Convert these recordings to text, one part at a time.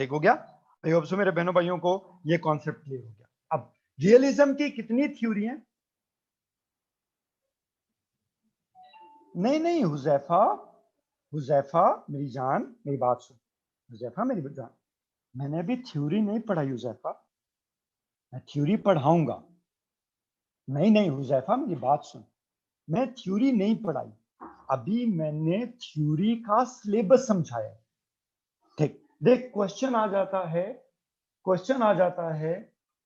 ठीक हो गया? आई होप सो मेरे बहनों भाइयों को ये कॉन्सेप्ट क्लियर हो गया। अब रियलिज्म की कितनी थ्योरी है? नहीं नहीं हुजैफा, हुजैफा मेरी जान, मेरी बात सुन। हुजैफा मेरी जान, मैंने अभी थ्योरी नहीं पढ़ाई हुजैफा, मैं थ्योरी पढ़ाऊंगा। नहीं नहीं हुजैफा मेरी बात सुन, मैं थ्योरी नहीं पढ़ाई, अभी मैंने थ्योरी का सिलेबस समझाया। ठीक, देख क्वेश्चन आ जाता है, क्वेश्चन आ जाता है,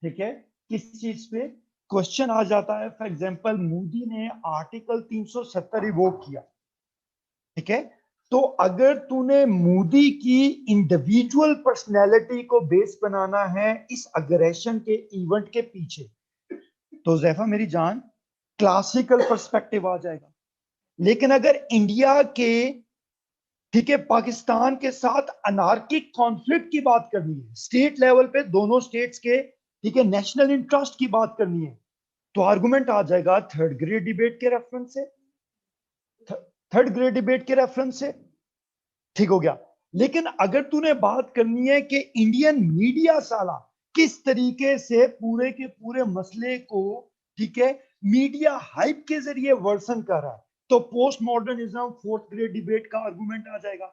ठीक है, किस चीज पे क्वेश्चन आ जाता है? फॉर एग्जांपल मोदी ने आर्टिकल 370 रिवोक किया, ठीक है, तो अगर तूने मोदी की इंडिविजुअल पर्सनैलिटी को बेस बनाना है इस अग्रेशन के इवेंट के पीछे, तो जैफा मेरी जान क्लासिकल पर्सपेक्टिव आ जाएगा। लेकिन अगर इंडिया के, ठीक है, पाकिस्तान के साथ अनार्किक कॉन्फ्लिक्ट की बात करनी है, स्टेट लेवल पे दोनों स्टेट्स के, ठीक है, नेशनल इंटरेस्ट की बात करनी है, तो आर्गुमेंट आ जाएगा थर्ड ग्रेड डिबेट के रेफरेंस से, थर्ड ग्रेड डिबेट के रेफरेंस से। ठीक हो गया? लेकिन अगर तूने बात करनी है कि इंडियन मीडिया साला किस तरीके से पूरे के पूरे मसले को, ठीक है, मीडिया हाइप के जरिए वर्सन कर रहा है, तो post modernism fourth grade debate का आर्गुमेंट आ जाएगा।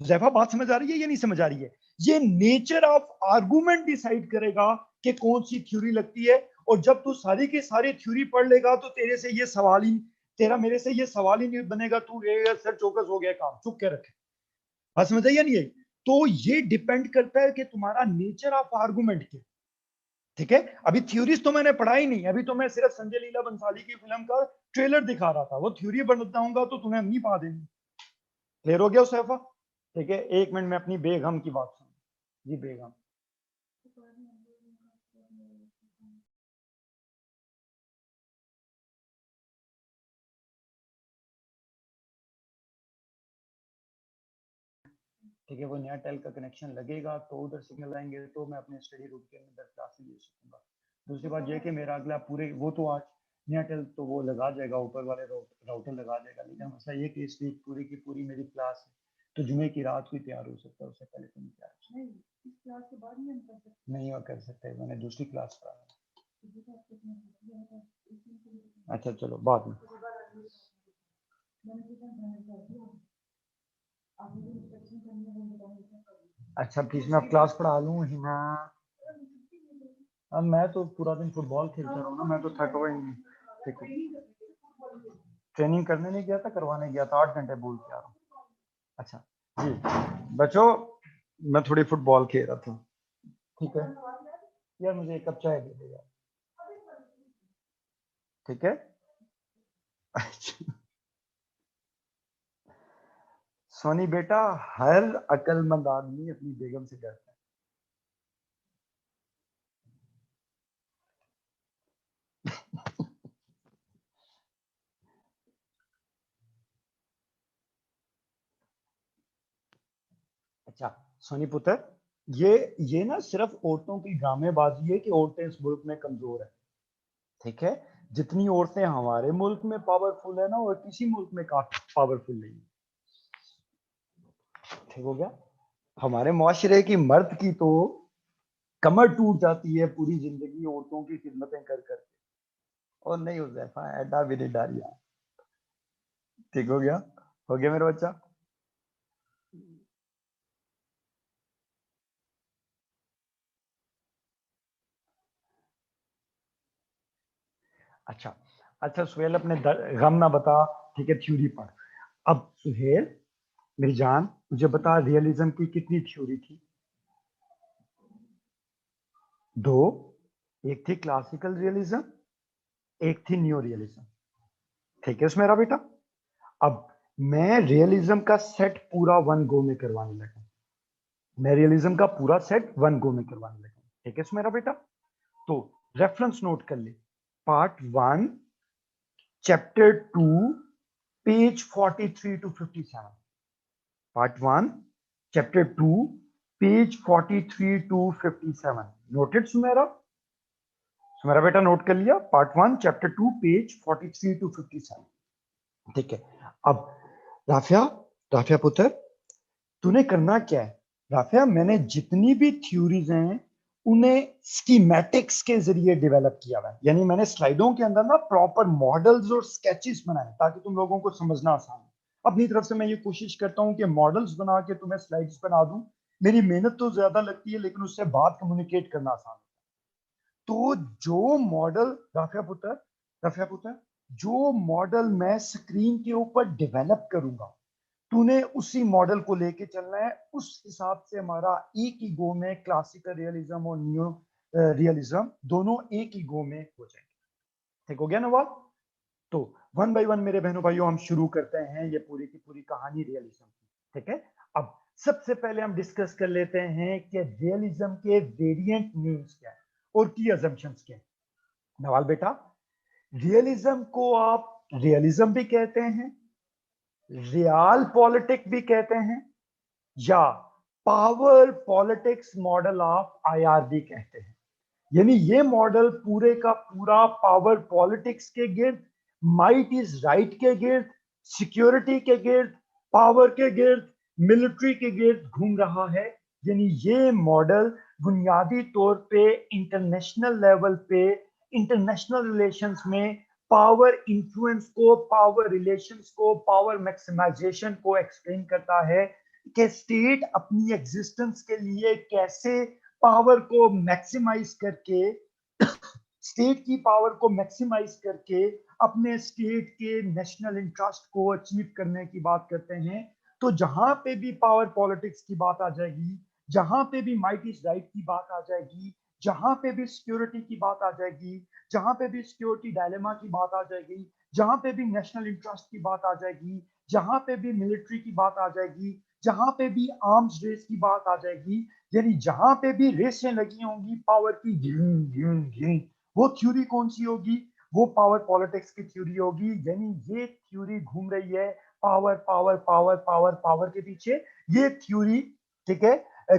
जैफा बात समझ आ रही है या नहीं समझ आ रही है? ये नेचर ऑफ आर्गुमेंट डिसाइड करेगा कि कौन सी थ्योरी लगती है। और जब तू सारी की सारी थ्योरी पढ़ लेगा तो तेरे से ये सवाल ही, तेरा मेरे से ये सवाल ही नहीं बनेगा, तू सर चौकस हो गया, काम चुप के रखे। बात समझ आई या नहीं आई? तो ये डिपेंड करता है कि तुम्हारा नेचर ऑफ आर्गुमेंट क्या। ठीक है, अभी थ्योरीज तो मैंने पढ़ा ही नहीं, अभी तो मैं सिर्फ संजय लीला बंसाली की फिल्म का ट्रेलर दिखा रहा था, वो थ्योरी बताऊंगा तो तुम्हें नहीं पा देंगे। क्लियर हो गया सैफा? ठीक है, एक मिनट में अपनी बेगम की बात सुन। जी बेगम, ठीक है, वो नया टेल का कनेक्शन लगेगा तो उधर सिग्नल आएंगे तो मैं अपने स्टडी रूम के अंदर क्लासेस ले सकूंगा। दूसरी बात यह कि मेरा अगला पूरे वो तो आज नया टेल तो वो लगा जाएगा, ऊपर वाले राउटर लगा जाएगा, लेकिन मसला ये कि इस वीक पूरी की पूरी मेरी क्लास है, तो जुमे की रात को तैयार हो सकता है, उससे पहले तो नहीं तैयार हो सकता। इस क्लास के बाद नहीं और कर सकते, मैंने दूसरी क्लास पढ़ा। अच्छा चलो बाद में। अच्छा प्लीज मैं अब क्लास पढ़ा लूँ हिना। अब मैं तो पूरा दिन फुटबॉल खेलता रहा हूँ ना, मैं तो थक हुआ ही नहीं। देखो ट्रेनिंग करने नहीं गया था, करवाने गया था, 8 घंटे बोल के आ रहा हूँ। अच्छा जी बच्चों, मैं थोड़ी फुटबॉल खेल रहा था। ठीक है यार, मुझे एक कप चाय दे दे यार। ठीक है सोनी बेटा, हर अक्लमंद आदमी अपनी बेगम से डरता है। अच्छा सोनी पुत्र, ये ना सिर्फ औरतों की ड्रामेबाजी है कि औरतें इस मुल्क में कमजोर है। ठीक है, जितनी औरतें हमारे मुल्क में पावरफुल है ना, और किसी मुल्क में काफी पावरफुल नहीं है। ठीक हो गया? हमारे मुआशरे की मर्द की तो कमर टूट जाती है पूरी जिंदगी औरतों की खिदमतें कर कर। और नहीं हुजैफा ऐडा भी नहीं डारिया। ठीक हो गया मेरा बच्चा। अच्छा अच्छा सुहेल, अपने गम ना बता, ठीक है, थ्योरी पढ़। अब सुहेल मेरी जान, मुझे बता रियलिज्म की कितनी थ्योरी थी? 2, एक थी क्लासिकल रियलिज्म, एक थी न्यू रियलिज्म। ठीक है मेरा बेटा? अब मैं रियलिज्म का सेट पूरा वन गो में करवाने लगा, मैं रियलिज्म का पूरा सेट वन गो में करवाने लगा। ठीक है मेरा बेटा? तो रेफरेंस नोट कर ले, part 1 chapter 2 page 43 to 57। Part 1 chapter 2 page 43 to 57। Noted Sumera? Sumera बेटा नोट कर लिया? Part 1 chapter 2 page 43 to 57। ठीक है, अब राफिया, राफिया पुत्र, तूने करना क्या है? राफिया, मैंने जितनी भी थ्योरीज हैं उन्हें स्कीमेटिक्स के जरिए डेवलप किया हुआ है, यानी मैंने स्लाइडों के अंदर ना प्रॉपर मॉडल्स और स्केचेस बनाए ताकि तुम लोगों को समझना आसान हो। अपनी तरफ से मैं ये कोशिश करता हूँ कि मॉडल्स बना के तुम्हें स्लाइड्स बना दूं। मेरी मेहनत तो ज्यादा लगती है लेकिन उससे बात कम्युनिकेट करना आसान है। तो जो मॉडल, राफिया पुत्र, जो मॉडल मैं स्क्रीन के ऊपर डेवलप करूंगा, तूने उसी मॉडल को लेके चलना है। उस हिसाब से हमारा एक ही गो में क्लासिकल रियलिज्म और न्यू रियलिज्म दोनों एक ही गो में हो जाएंगे। ठीक हो गया ना बात? तो वन बाय वन मेरे बहनों भाइयों हम शुरू करते हैं ये पूरी की पूरी कहानी रियलिज्म की। ठीक है, अब सबसे पहले हम डिस्कस कर लेते हैं कि रियलिज्म के वेरिएंट नेम्स क्या है और की अजम्पशंस क्या है। नवाल बेटा, रियलिज्म को आप रियलिज्म भी कहते हैं, रियल पॉलिटिक भी कहते हैं, या power politics model of IRD कहते हैं। यानी ये मॉडल पूरे का पूरा पावर पॉलिटिक्स के गिर्द, माइट इज राइट के गिर्द, सिक्योरिटी के गिर्द, पावर के गिर्द, मिलिट्री के गिर्द घूम रहा है। यानी ये मॉडल बुनियादी तौर पे इंटरनेशनल लेवल पे, इंटरनेशनल रिलेशंस में पावर इन्फ्लुएंस को, पावर रिलेशंस को, पावर मैक्सिमाइजेशन को एक्सप्लेन करता है कि स्टेट अपनी एग्जिस्टेंस के लिए कैसे पावर को मैक्सिमाइज करके, स्टेट की पावर को मैक्सिमाइज करके अपने स्टेट के नेशनल इंटरेस्ट को अचीव करने की बात करते हैं। तो जहां पे भी पावर पॉलिटिक्स की बात आ जाएगी, जहां पे भी माइट इज राइट की बात आ जाएगी, जहां पे भी सिक्योरिटी की बात आ जाएगी, जहां पे भी सिक्योरिटी डायलेमा की बात आ जाएगी, जहां पे भी नेशनल इंटरेस्ट की बात आ जाएगी, जहां पे भी मिलिट्री की बात आ जाएगी, जहां पे भी आर्म्स रेस की बात आ जाएगी, यानी जहां पे भी रेसें लगी होंगी पावर की, वो थ्योरी कौन सी होगी? वो पावर पॉलिटिक्स की थ्योरी होगी। यानी ये थ्योरी घूम रही है power power power power power के पीछे। ये थ्योरी, ठीक है,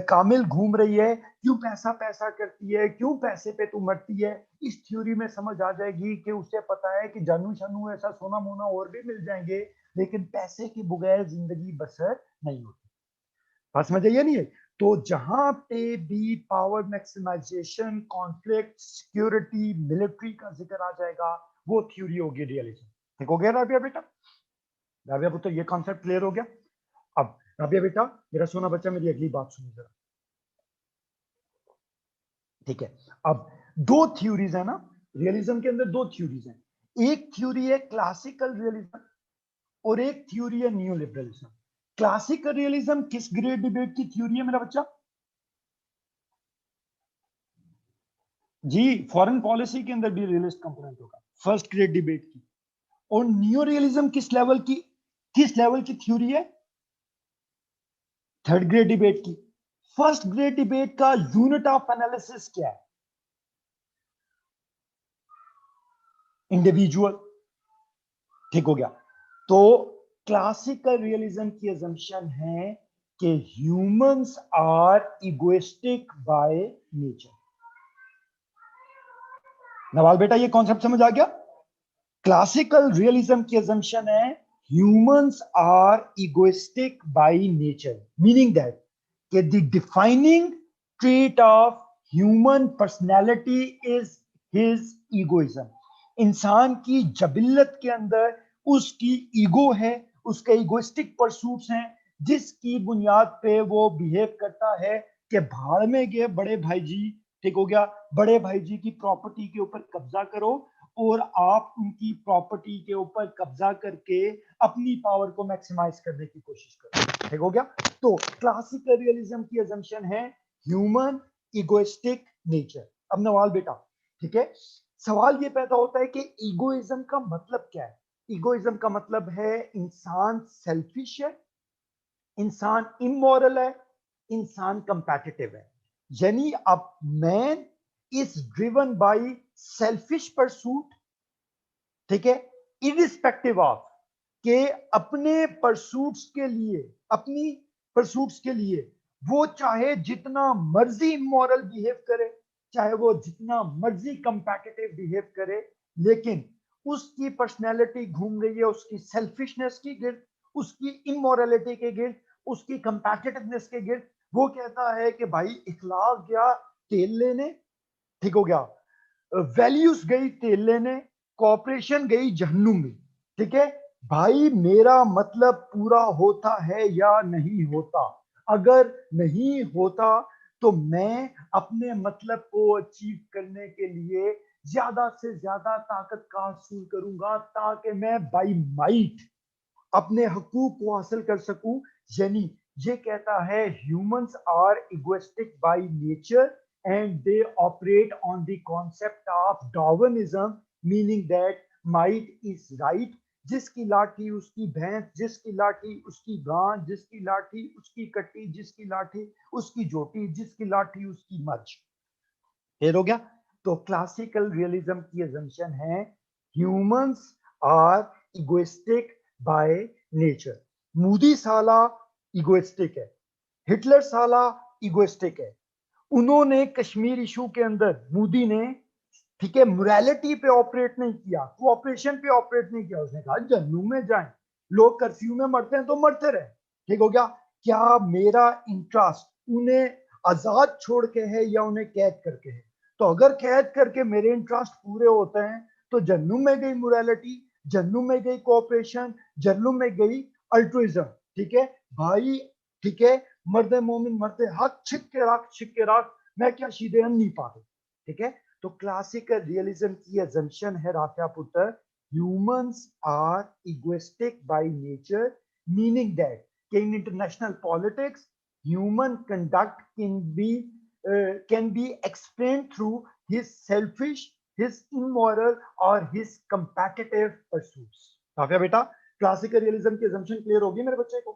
कामिल घूम रही है क्यों पैसा पैसा करती है, क्यों पैसे पे तू मरती है। इस थ्योरी में समझ आ जाएगी कि उसे पता है कि जानू शानू ऐसा सोना मोना और भी मिल जाएंगे, लेकिन पैसे के बगैर जिंदगी बसर नहीं होती। बात समझ आइए नहीं है? तो जहां पे भी power maximisation, conflict, security, military का जिक्र आ जाएगा, वो थ्योरी होगी रियलिज्म। ठीक हो गया राबिया बेटा? राबिया पुत्र, ये कॉन्सेप्ट क्लियर हो गया? अब राबिया बेटा, मेरा सोना बच्चा, मेरी अगली बात सुनिए जरा। ठीक है, अब दो थ्योरीज है ना रियलिज्म के अंदर, दो थ्योरीज हैं। एक थ्योरी है क्लासिकल रियलिज्म और एक थ्योरी है न्यू लिबरलिज्म। क्लासिकल रियलिज्म किस ग्रेट डिबेट की थ्योरी है मेरा बच्चा? जी, फॉरेन पॉलिसी के अंदर भी रियलिस्ट कंपोनेंट होगा, फर्स्ट ग्रेट डिबेट की। और न्यू रियलिज्म किस लेवल की थ्योरी है? थर्ड ग्रेट डिबेट की। फर्स्ट ग्रेट डिबेट का यूनिट ऑफ एनालिसिस क्या है? इंडिविजुअल। ठीक हो गया? तो क्लासिकल रियलिज्म की अजम्पशन है कि humans are egoistic by nature. Nawal बेटा, ये कॉन्सेप्ट समझ आ गया? क्लासिकल रियलिज्म की अजम्पशन है humans are egoistic by nature, meaning that कि the defining trait of human personality is his egoism. इंसान की जबिल्लत के अंदर उसकी ईगो है, उसके इगोइस्टिक परसूट्स हैं, जिसकी बुनियाद पे वो बिहेव करता है कि भाड़ में गए बड़े भाई जी। ठीक हो गया? बड़े भाई जी की प्रॉपर्टी के ऊपर कब्जा करो और आप उनकी प्रॉपर्टी के ऊपर कब्जा करके अपनी पावर को मैक्सिमाइज करने की कोशिश करो। ठीक हो गया? तो क्लासिकल रियलिज्म की अजम्पशन है ह्यूमन इगोइस्टिक नेचर। अब नवाल बेटा, ठीक है, सवाल ये पैदा होता है कि इगोइज्म का मतलब क्या है? इगोइज्म का मतलब है इंसान सेल्फिश है, इंसान इमोरल है, इंसान कंपैटिटिव है। यानी अब man is driven by selfish pursuit. ठीक है, इरिस्पेक्टिव ऑफ के अपने परसूट्स के लिए, अपनी परसूट्स के लिए वो चाहे जितना मर्जी इमोरल बिहेव करे, चाहे वो जितना मर्जी कंपैटिटिव बिहेव करे, लेकिन उसकी पर्सनैलिटी घूम रही है उसकी सेल्फिशनेस की गिर्द, उसकी इमोरलिटी के गिर्द, उसकी कंपैटिटिवनेस के गिर्द। वो कहता है कि भाई इखलाक गया तेल लेने, ठीक हो गया, वैल्यूज गई तेल लेने, कॉपरेशन गई जहन्नुम में। ठीक है भाई, मेरा मतलब पूरा होता है या नहीं होता? अगर नहीं होता तो मैं अपने मतलब को अचीव करने के लिए ज्यादा से ज्यादा ताकत का हासिल करूंगा, ताकि मैं बाई माइट अपने हकूक को हासिल कर सकूं। यानी ये कहता है humans are egoistic by nature and they operate on the concept of Darwinism, meaning that might is right. जिसकी लाठी उसकी भैंस, जिसकी लाठी उसकी गां, जिसकी लाठी उसकी कट्टी, जिसकी लाठी उसकी जोटी, जिसकी लाठी उसकी मर्ज। क्लियर हो गया? तो क्लासिकल रियलिज्म की अजम्पशन है humans are egoistic by nature. Modi साला इगोइस्टिक है, हिटलर साला इगोइस्टिक है। उन्होंने कश्मीर इशू के अंदर मोदी ने, ठीक है, मोरालिटी पे ऑपरेट नहीं किया, कोऑपरेशन पे ऑपरेट नहीं किया। उसने कहा जन्नू में जाएं, लोग कर्फ्यू में मरते हैं तो मरते रहे। ठीक हो गया? क्या मेरा इंटरेस्ट उन्हें आजाद छोड़ के है या उन्हें कैद करके है? तो अगर कैद करके मेरे इंटरेस्ट पूरे होते हैं तो जन्नू में गई मोरालिटी, जन्नू में गई कोऑपरेशन, जन्नू में गई अल्ट्रुइज्म। ठीक है भाई, ठीक है, मर्दे मोमिन मर्दे हक छिक के रख, छिक के रख, मैं क्या सीधे हम नहीं पाते। ठीक है? तो क्लासिकल रियलिज्म की अजम्पशन है राफिया पुत्र, humans are egoistic by nature, meaning that कि in international politics human conduct can be explained through his selfish, his immoral or his competitive pursuits। Rafia बेटा, क्लासिकल रियलिज्म की अजम्पशन क्लियर होगी मेरे बच्चे को?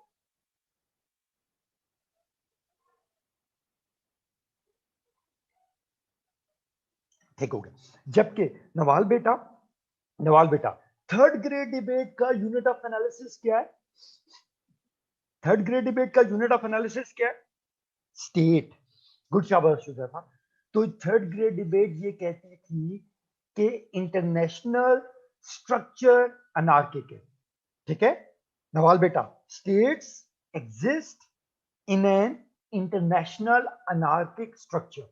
ठीक हो गया। जबकि नवाल बेटा, नवाल बेटा, थर्ड ग्रेड डिबेट का यूनिट ऑफ एनालिसिस क्या है? थर्ड ग्रेड डिबेट का यूनिट ऑफ एनालिसिस क्या है? स्टेट। गुड शाबाश था। तो थर्ड ग्रेड डिबेट ये कहती थी कि इंटरनेशनल स्ट्रक्चर अनार्किक है। ठीक है नवाल बेटा, states exist in an international anarchic structure.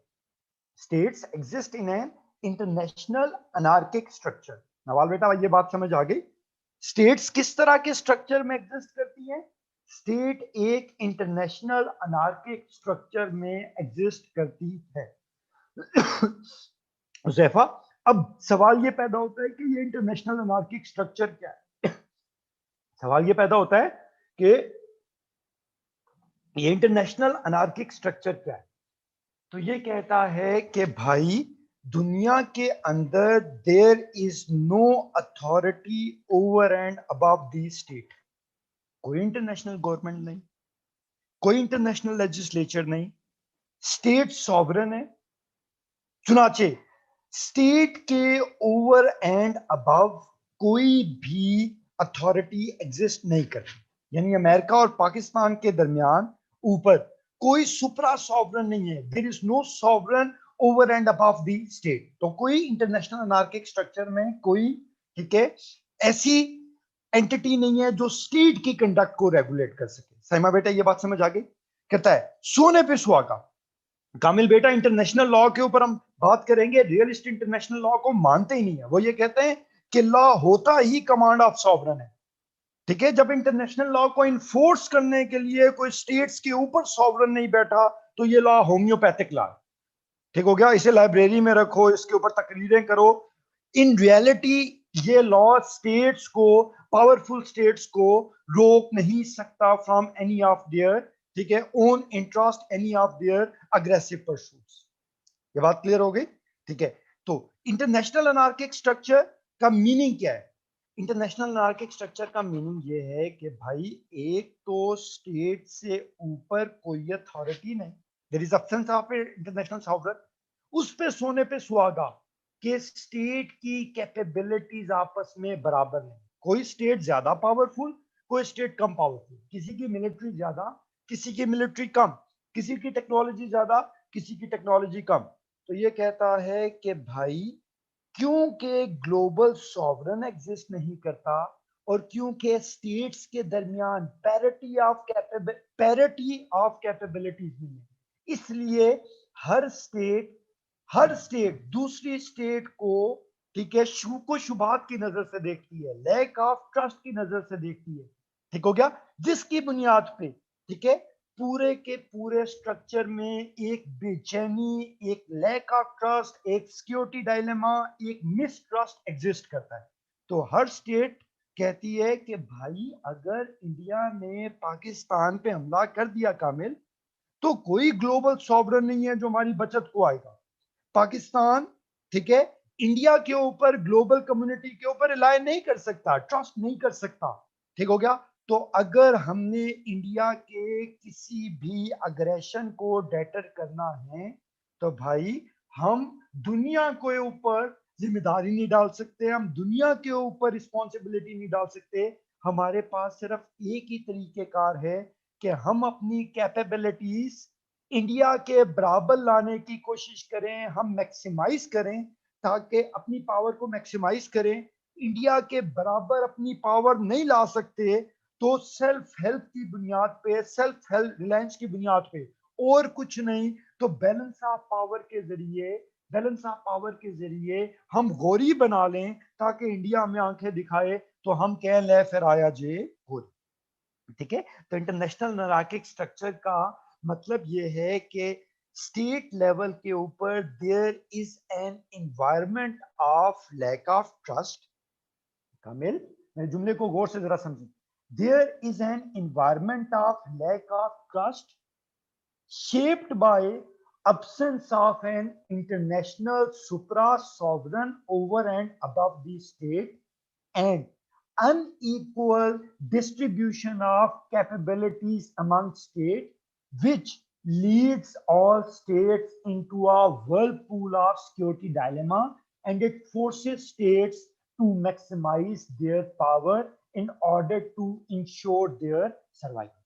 States exist in an international anarchic structure. Nawal बेटा ये बात समझ आ गई? स्टेट्स किस तरह के स्ट्रक्चर में एग्जिस्ट करती हैं? स्टेट एक इंटरनेशनल अनार्किक स्ट्रक्चर में एग्जिस्ट करती है। जैफा, अब सवाल ये पैदा होता है कि ये इंटरनेशनल अनार्किक स्ट्रक्चर क्या है? सवाल ये पैदा होता है कि ये इंटरनेशनल अनार्किक स्ट्रक्चर क्या है? तो ये कहता है कि भाई दुनिया के अंदर there is no authority over and above the state. कोई इंटरनेशनल गवर्नमेंट नहीं, कोई इंटरनेशनल लेजिस्लेचर नहीं, स्टेट सॉवरन है। चुनाचे स्टेट के ओवर एंड अबव कोई भी अथॉरिटी एग्जिस्ट नहीं करती। यानी अमेरिका और पाकिस्तान के दरमियान ऊपर कोई सुपरा सॉवरन नहीं है। There is no sovereign over and above the state. तो कोई इंटरनेशनल अनार्किक स्ट्रक्चर में कोई, ठीक है, ऐसी एंटिटी नहीं है जो स्टेट की कंडक्ट को रेगुलेट कर सके। सैमा बेटा ये बात समझ आ गई? कहता है सोने पे सुहागा। कामिल बेटा, इंटरनेशनल लॉ के ऊपर हम बात करेंगे, रियलिस्ट इंटरनेशनल लॉ को मानते ही नहीं है। वो ये कहते हैं कि लॉ होता ही कमांड ऑफ सॉवरन है। ठीक है, जब इंटरनेशनल लॉ को इन्फोर्स करने के लिए कोई स्टेट्स के ऊपर सॉवरन नहीं बैठा तो ये लॉ होम्योपैथिक लॉ। ठीक हो गया? इसे लाइब्रेरी में रखो, इसके ऊपर तकरीरें करो। इन रियलिटी ये लॉ स्टेट्स को, पावरफुल स्टेट्स को रोक नहीं सकता फ्रॉम एनी ऑफ देयर, ठीक है, own interest, any of their aggressive pursuits. ये बात क्लियर हो गई? ठीक है, तो इंटरनेशनल अनार्किक स्ट्रक्चर का मीनिंग क्या है? इंटरनेशनल अनार्किक स्ट्रक्चर का मीनिंग ये है कि भाई एक तो स्टेट से ऊपर कोई अथॉरिटी नहीं, there is absence of international sovereign. उस पे सोने पे सुहागा कि स्टेट की कैपेबिलिटीज आपस में बराबर नहीं। कोई स्टेट ज्यादा पावरफुल, कोई स्टेट कम पावरफुल। किसी की मिलिट्री ज्यादा, किसी की मिलिट्री कम, किसी की टेक्नोलॉजी ज्यादा, किसी की टेक्नोलॉजी कम। तो ये कहता है कि भाई क्योंकि ग्लोबल सॉवरन एग्जिस्ट नहीं करता, और क्योंकि स्टेट्स के दरमियान पैरिटी ऑफ कैपेबिलिटीज नहीं है, इसलिए हर स्टेट दूसरी स्टेट को, ठीक है, शुभात की नजर से देखती है, लैक ऑफ ट्रस्ट की नजर से देखती है। ठीक हो गया? जिसकी बुनियाद पे, ठीक है, पूरे के पूरे स्ट्रक्चर में एक बेचैनी, एक लैक ऑफ ट्रस्ट, एक सिक्योरिटी डायलेमा, एक मिसट्रस्ट एग्जिस्ट करता है। तो हर स्टेट कहती है कि भाई अगर इंडिया ने पाकिस्तान पे हमला कर दिया कामिल, तो कोई ग्लोबल सॉवरन नहीं है जो हमारी बचत को आएगा। पाकिस्तान, ठीक है, इंडिया के ऊपर, ग्लोबल कम्युनिटी के ऊपर रिलाय नहीं कर सकता, ट्रस्ट नहीं कर सकता। ठीक हो गया? तो अगर हमने इंडिया के किसी भी अग्रेशन को डेटर करना है, तो भाई हम दुनिया के ऊपर जिम्मेदारी नहीं डाल सकते, हम दुनिया के ऊपर रिस्पॉन्सिबिलिटी नहीं डाल सकते। हमारे पास सिर्फ एक ही तरीकेकार है कि हम अपनी कैपेबिलिटीज इंडिया के बराबर लाने की कोशिश करें, हम मैक्सिमाइज करें, ताकि अपनी पावर को मैक्सिमाइज करें। इंडिया के बराबर अपनी पावर नहीं ला सकते, तो सेल्फ हेल्प की बुनियाद पे, सेल्फ हेल्प रिलायंस की बुनियाद पे, और कुछ नहीं तो बैलेंस ऑफ पावर के जरिए हम गौरी बना लें, ताकि इंडिया में आंखें दिखाए तो हम कह ले फिर आया जे गौरी। ठीक है? तो इंटरनेशनल नारकीटिक स्ट्रक्चर का मतलब ये है कि स्टेट लेवल के ऊपर there is an environment of lack of trust. Kamil, मेरे जुमले को गौर से जरा समझिए। There is an environment of lack of trust shaped by absence of an international supra-sovereign over and above the state and unequal distribution of capabilities among states, which leads all states into a whirlpool of security dilemma, and it forces states to maximize their power in order to ensure their survival.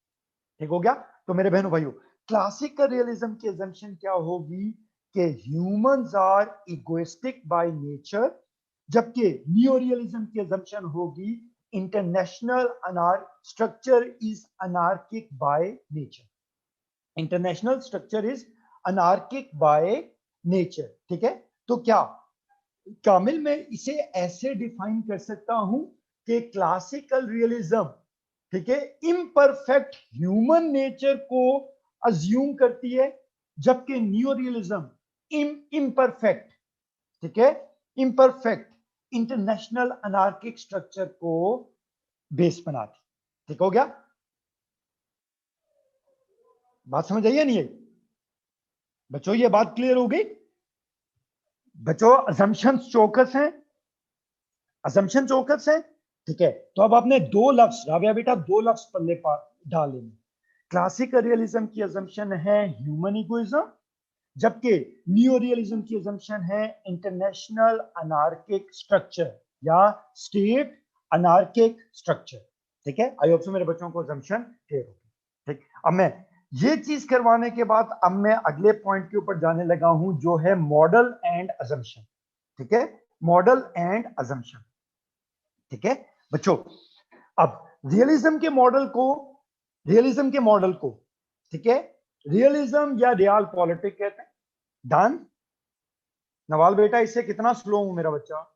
ठीक हो गया? तो मेरे बहनों भाइयों, classical realism की assumption क्या होगी कि humans are egoistic by nature, जबकि नियो रियलिज्म की अजम्पशन होगी international structure is anarchic by nature. International structure is anarchic by nature. ठीक है? तो क्या कामिल मैं इसे ऐसे डिफाइन कर सकता हूं कि क्लासिकल रियलिज्म, ठीक है, इम्परफेक्ट ह्यूमन नेचर को अज्यूम करती है, जबकि न्यू रियलिज्म इम्परफेक्ट, ठीक है, इम्परफेक्ट इंटरनेशनल अनार्किक स्ट्रक्चर को बेस बनाती। ठीक हो गया? बात समझ आई या नहीं आई बच्चों? ये बात क्लियर हो गई बच्चों? असम्पशंस चौकस हैं, असम्पशन चौकस है। ठीक है? तो अब आपने दो लफ्ज, राबिया बेटा, दो लफ्ज पल्ले डाले। क्लासिकल रियलिज्म की असम्पशन है ह्यूमन इगोइज्म, जबकि नियो रियलिज्म की असम्पशन है इंटरनेशनल अनार्किक स्ट्रक्चर या स्टेट अनार्किक स्ट्रक्चर। ठीक है? आई होप सो मेरे बच्चों को असम्पशन क्लियर होगी। ठीक, अब मैं ये चीज करवाने के बाद अब मैं अगले पॉइंट के ऊपर जाने लगा हूं, जो है मॉडल एंड असम्पशन। ठीक है? Model and assumption. ठीक है बच्चों? अब रियलिज्म के मॉडल को, ठीक है, रियलिज्म या रियल पॉलिटिक कहते हैं। डन? नवाल बेटा, इससे कितना स्लो हूं मेरा बच्चा?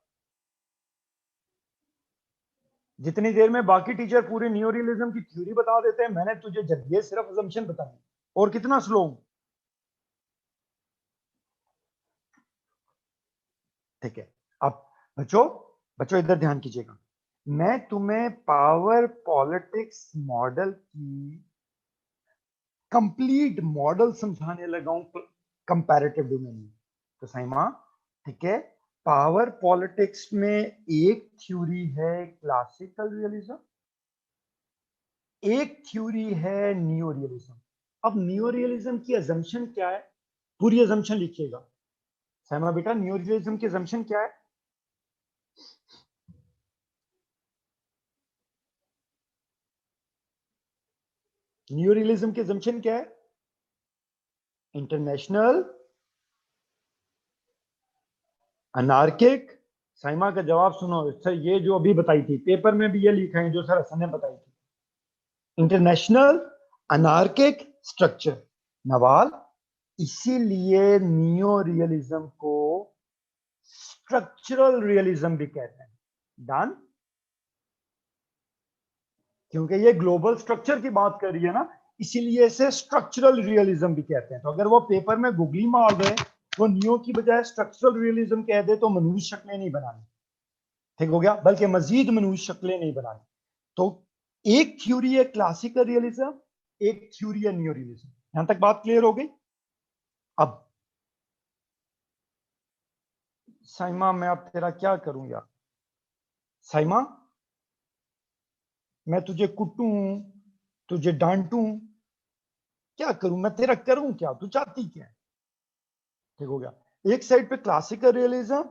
जितनी देर में बाकी टीचर पूरे न्यू रियलिज्म की थ्योरी बता देते हैं, मैंने तुझे जब ये सिर्फ असम्पशन बताई, और कितना स्लो हूं? ठीक है? अब बच्चों, इधर ध्यान कीजिएगा। मैं तुम्हें पावर पॉलिटिक्स मॉडल की कंप्लीट मॉडल समझाने लगा हूं कंपैरेटिव डोमेन में। तो साइमा, ठीक है, पावर पॉलिटिक्स में एक थ्योरी है क्लासिकल रियलिज्म, एक थ्योरी है नियो रियलिज्म। अब नियो रियलिज्म की अजम्पशन क्या है? पूरी अजम्पशन लिखिएगा। साइमा बेटा, नियो रियलिज्म की अजम्पशन क्या है? नियो रियलिज्म की अजम्पशन क्या है? इंटरनेशनल अनार्किक साइमा का जवाब सुनो सर, ये जो अभी बताई थी पेपर में भी ये लिखा है जो सर हसन ने बताई थी, इंटरनेशनल अनार्किक स्ट्रक्चर। नवाल, इसीलिए नियो रियलिज्म को स्ट्रक्चरल रियलिज्म भी कहते हैं। डन, क्योंकि ये ग्लोबल स्ट्रक्चर की बात कर रही है ना, इसीलिए इसे स्ट्रक्चरल रियलिज्म भी कहते हैं। तो अगर वो पेपर में गुगली मार दे, वो नियो की बजाय स्ट्रक्चरल रियलिज्म कह दे, तो मनुष्य शक्लें नहीं बनानी, ठीक हो गया, बल्कि मजीद मनुष्य शक्लें नहीं बनानी। तो एक थ्योरी है क्लासिकल रियलिज्म, एक थ्योरी है नियो रियलिज्म। यहां तक बात क्लियर हो गई। अब साइमा, मैं अब तेरा क्या करूं यार? साइमा, मैं तुझे कुटूं, तुझे डांटूं, क्या करूं मैं? तेरा करूं क्या? तू चाहती क्या है? ठीक हो गया। एक साइड पे क्लासिकल रियलिज्म,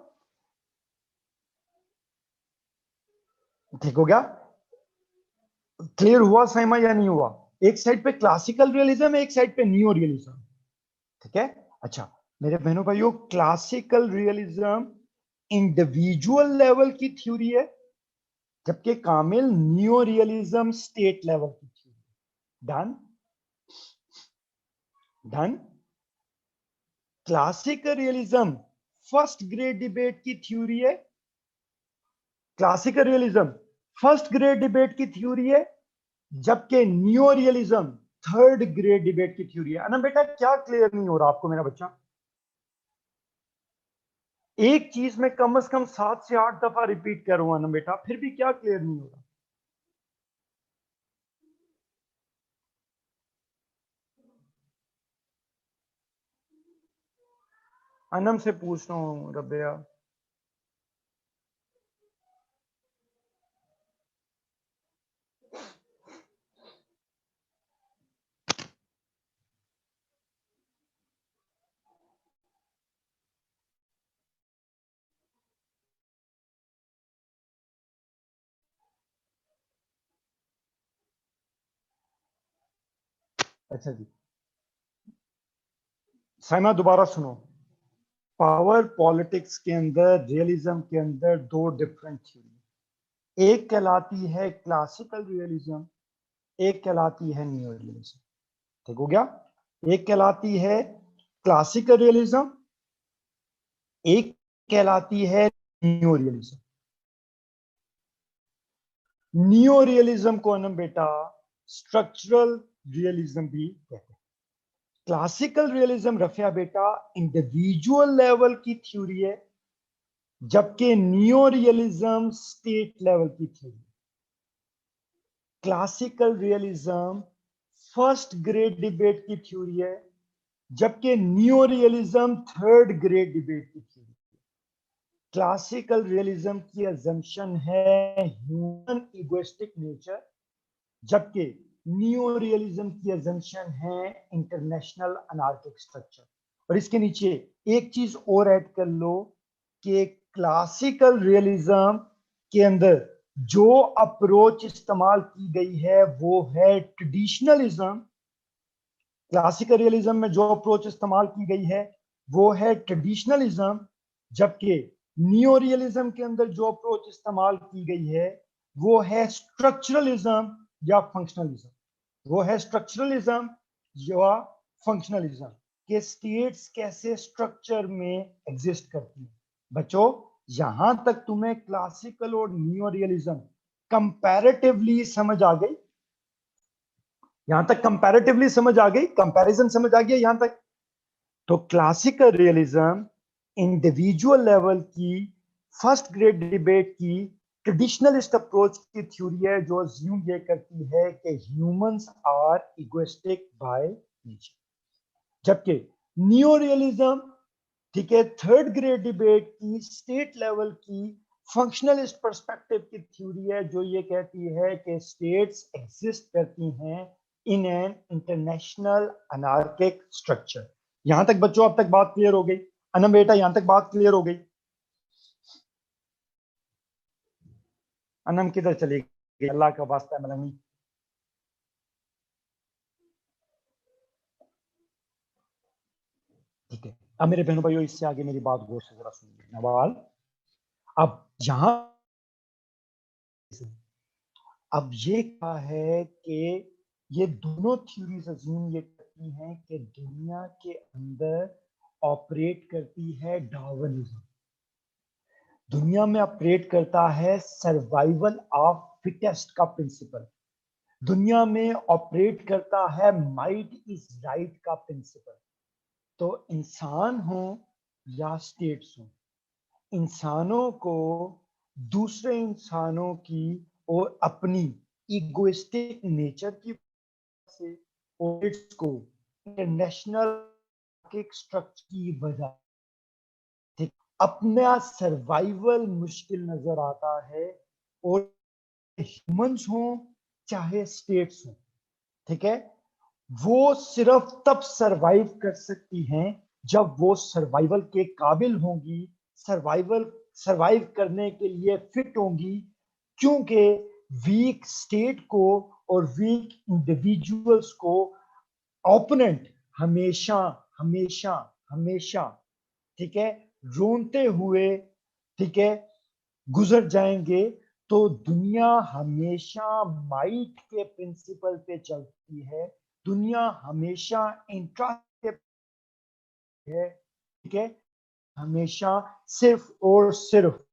ठीक हो गया, क्लियर हुआ साइमा या नहीं हुआ? एक साइड पे क्लासिकल रियलिज्म है, एक साइड पे नियो रियलिज्म, ठीक है। अच्छा मेरे बहनों भाइयों, क्लासिकल रियलिज्म इंडिविजुअल लेवल की थ्योरी है, जबकि कामिल नियो रियलिज्म स्टेट लेवल की theory. Done, done. Classical realism first grade debate की थ्योरी है, classical realism first grade debate की थ्योरी है, जबकि neo realism third grade debate की थ्योरी है। ना बेटा, क्या क्लियर नहीं हो रहा आपको मेरा बच्चा? एक चीज में कम से कम 7 से 8 दफा रिपीट कर रहा हूं ना बेटा, फिर भी क्या क्लियर नहीं हो रहा? अनम से पूछ रहा हूं रबिया। अच्छा जी, साइमा दोबारा सुनो। पावर पॉलिटिक्स के अंदर, रियलिज्म के अंदर दो डिफरेंट थ्योरी, एक कहलाती है क्लासिकल रियलिज्म, एक कहलाती है नियो रियलिज्म। ठीक हो गया? एक कहलाती है क्लासिकल रियलिज्म, एक कहलाती है नियो रियलिज्म। नियो रियलिज्म को हम बेटा स्ट्रक्चरल रियलिज्म भी कहते हैं। क्लासिकल रियलिज्म रफिया बेटा इंडिविजुअल लेवल की थ्योरी है, जबकि नियो रियलिज्म स्टेट लेवल की theory. Classical realism first grade debate की थ्योरी है, जबकि neo realism third grade debate की थ्योरी। क्लासिकल रियलिज्म की अजम्पशन है ह्यूमन इगोइस्टिक नेचर, जबकि नियो रियलिज्म की अजम्पशन है इंटरनेशनल अनार्किक स्ट्रक्चर। और इसके नीचे एक चीज और ऐड कर लो कि क्लासिकल रियलिज्म के अंदर जो अप्रोच इस्तेमाल की गई है वो है ट्रेडिशनलिज्म। क्लासिकल रियलिज्म में जो अप्रोच इस्तेमाल की गई है वो है ट्रेडिशनलिज्म, जबकि नियो रियलिज्म के अंदर जो अप्रोच इस्तेमाल की गई है वो है स्ट्रक्चरलिज्म या फंक्शनलिज्म। वो है स्ट्रक्चरलिज्म या फंक्शनलिज्म, के स्टेट्स कैसे स्ट्रक्चर में एग्जिस्ट करती है। बच्चों, यहां तक तुम्हें क्लासिकल और नियो रियलिज्म कंपैरेटिवली समझ आ गई? यहां तक कंपैरेटिवली समझ आ गई, कंपैरिजन समझ आ गया यहां तक? तो क्लासिकल रियलिज्म इंडिविजुअल लेवल की फर्स्ट ग्रेड डिबेट की ट्रेडिशनलिस्ट अप्रोच की थ्योरी है, जो अज्यूम ये करती है कि humans are egoistic by nature. जबकि नियो रियलिज्म, ठीक है, थर्ड ग्रेड डिबेट की स्टेट लेवल की फंक्शनलिस्ट पर्सपेक्टिव की थ्योरी है, जो ये कहती है कि स्टेट्स एग्जिस्ट करती हैं इन एन इंटरनेशनल अनार्किक स्ट्रक्चर। यहां तक बच्चों अब तक बात क्लियर हो गई? अनम बेटा, यहां तक बात क्लियर हो गई? अनम किधर चली गई? अल्लाह का वास्ता मलंगी। ठीक है, अब मेरे बहनों भाइयों, इससे आगे मेरी बात गौर से जरा सुनिए। नवाल, अब यहां अब ये कहा है कि ये दोनों थ्योरीज अज्यूम ये करती हैं कि दुनिया के अंदर ऑपरेट करती है डार्विनिज्म, दुनिया में ऑपरेट करता है सर्वाइवल ऑफ फिटेस्ट का प्रिंसिपल, दुनिया में ऑपरेट करता है माइट इज राइट का प्रिंसिपल। तो इंसान हो या स्टेट्स हो, इंसानों को दूसरे इंसानों की और अपनी इगोइस्टिक नेचर की वजह से और को इंटरनेशनल स्ट्रक्चर की वजह ठीक अपना सर्वाइवल मुश्किल नजर आता है। और ह्यूमंस हो चाहे स्टेट्स हो, ठीक है, वो सिर्फ तब सरवाइव कर सकती हैं जब वो सर्वाइवल के काबिल होंगी, सरवाइव करने के लिए फिट होंगी, क्योंकि वीक स्टेट को और वीक इंडिविजुअल्स को ओपोनेंट हमेशा हमेशा हमेशा, ठीक है, रोनते हुए, ठीक है, गुजर जाएंगे। तो दुनिया हमेशा माइट के प्रिंसिपल पे चलती है, दुनिया हमेशा इंट्रस्ट है, ठीक है, हमेशा सिर्फ और सिर्फ,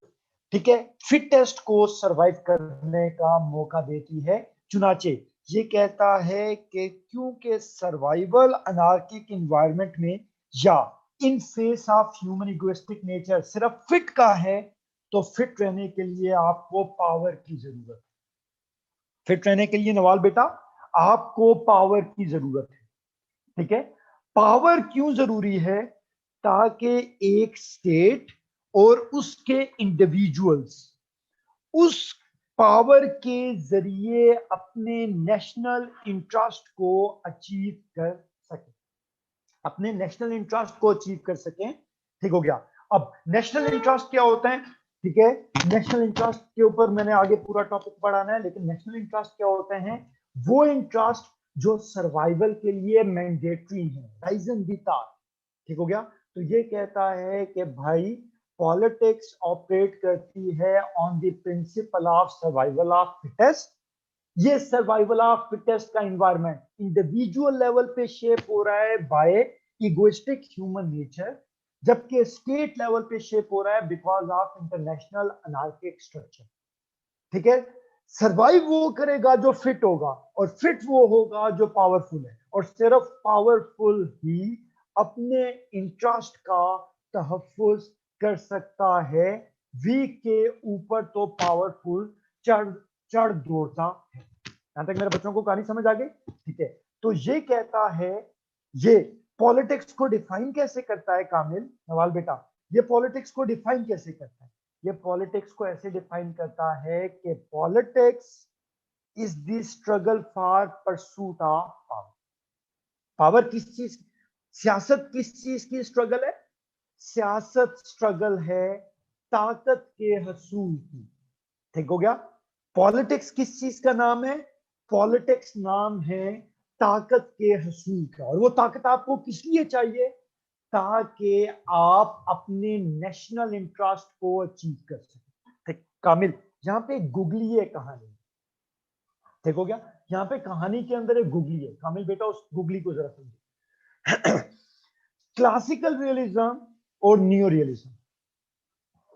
ठीक है, फिटेस्ट को सरवाइव करने का मौका देती है। चुनाचे ये कहता है कि क्योंकि सर्वाइवल अनार्किक इन्वायरमेंट में या in face of human egoistic nature सिर्फ फिट का है, तो फिट रहने के लिए आपको पावर की जरूरत है। फिट रहने के लिए नवाल बेटा आपको पावर की जरूरत है, ठीक है। पावर क्यों जरूरी है? ताकि एक स्टेट और उसके इंडिविजुअल्स उस पावर के जरिए अपने नेशनल इंटरेस्ट को अचीव कर सके, अपने नेशनल इंटरेस्ट को अचीव कर सकें। ठीक हो गया। अब नेशनल इंटरेस्ट क्या होता है? ठीक है, नेशनल इंटरेस्ट के ऊपर मैंने आगे पूरा टॉपिक पढ़ाना है, लेकिन नेशनल इंटरेस्ट क्या होते हैं? वो इंटरेस्ट जो सर्वाइवल के लिए मैंडेटरी है, राइजन बीता। ठीक हो गया। तो ये कहता है कि भाई पॉलिटिक्स ऑपरेट करती है on the principle of survival of fittest. ये सर्वाइवल ऑफ फिटेस्ट का एनवायरनमेंट इंडिविजुअल लेवल पे शेप हो रहा है बाय इगोइस्टिक ह्यूमन नेचर, जबकि स्टेट लेवल पे शेप हो रहा है because of international anarchic structure. ठीक है, सरवाइव वो करेगा जो फिट होगा, और फिट वो होगा जो पावरफुल है, और सिर्फ पावरफुल ही अपने इंटरेस्ट का तहफ्फुज कर सकता है। वीक के ऊपर तो पावरफुल चढ़ चढ़ दौड़ता है। यहां तक मेरे बच्चों को कहानी समझ आ गई? ठीक है। तो ये कहता है, ये पॉलिटिक्स को डिफाइन कैसे करता है कामिल नवाल बेटा? ये पॉलिटिक्स को डिफाइन कैसे करता है? ये पॉलिटिक्स को ऐसे डिफाइन करता है कि politics is the struggle for pursuit of power. Power किस चीज, सियासत किस चीज की स्ट्रगल है? सियासत स्ट्रगल है ताकत के हसूल की। ठीक हो गया। पॉलिटिक्स किस चीज का नाम है? पॉलिटिक्स नाम है ताकत के हसूल का। और वो ताकत आपको किस लिए चाहिए? ताकि आप अपने नेशनल इंटरेस्ट को अचीव कर सकें। ठीक कामिल, यहाँ पे गुगली है कहानी। ठीक हो गया। यहाँ पे कहानी के अंदर एक गुगली है। कामिल बेटा उस गुगली को जरा समझिए। क्लासिकल रियलिज्म और न्यू रियलिज्म,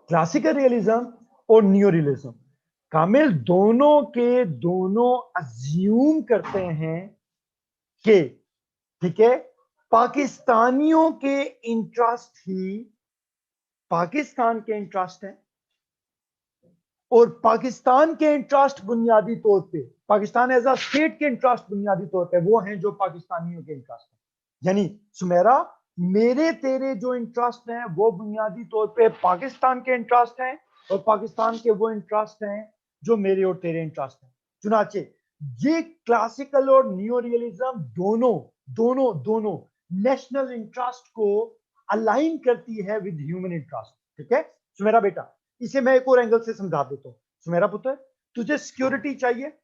क्लासिकल रियलिज्म और न्यू रियलिज्म, कामिल दोनों के दोनों अज्यूम करते हैं कि, ठीक है, पाकिस्तानियों के इंटरेस्ट ही पाकिस्तान के इंटरेस्ट है, और पाकिस्तान के इंटरेस्ट बुनियादी तौर पे, पाकिस्तान एज अ स्टेट के इंटरेस्ट बुनियादी तौर पे वो हैं जो पाकिस्तानियों के इंटरेस्ट हैं। यानी सुमेरा, मेरे तेरे जो इंटरेस्ट हैं वो बुनियादी तौर पे पाकिस्तान के इंटरेस्ट हैं, और पाकिस्तान के वो इंटरेस्ट हैं जो मेरे और तेरे इंटरेस्ट हैं। चुनाचे ये क्लासिकल और न्यू रियलिज्म दोनों दोनों दोनों नेशनल इंटरेस्ट को अलाइन करती है विद ह्यूमन इंटरेस्ट। ठीक है सुमेरा बेटा, इसे मैं एक और एंगल से समझा देता हूं। सुमेरा पुत्र, तुझे सिक्योरिटी चाहिए,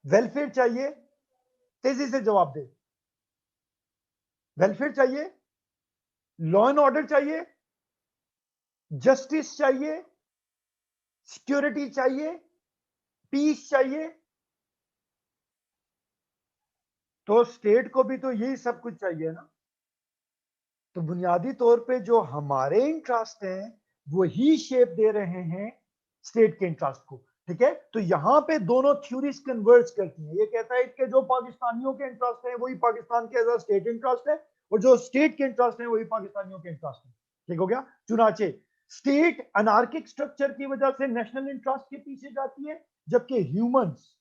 वेलफेयर चाहिए? तेजी से जवाब दे। वेलफेयर चाहिए, लॉ एंड ऑर्डर चाहिए, जस्टिस चाहिए, सिक्योरिटी चाहिए, पीस चाहिए, तो स्टेट को भी तो यही सब कुछ चाहिए ना। तो बुनियादी तौर पे जो हमारे इंटरेस्ट हैं वही शेप दे रहे हैं स्टेट के इंटरेस्ट को। ठीक है, तो यहां पे दोनों थ्योरीज कन्वर्ज करती हैं। ये कहता है कि जो पाकिस्तानियों के इंटरेस्ट है वही पाकिस्तान के एज अ स्टेट इंटरेस्ट है, और जो स्टेट के इंटरेस्ट है वही पाकिस्तानियों के इंटरेस्ट है। ठीक हो गया। चुनाचे स्टेट अनार्किक स्ट्रक्चर की वजह से नेशनल इंटरेस्ट के पीछे जाती है, जबकि ह्यूमंस,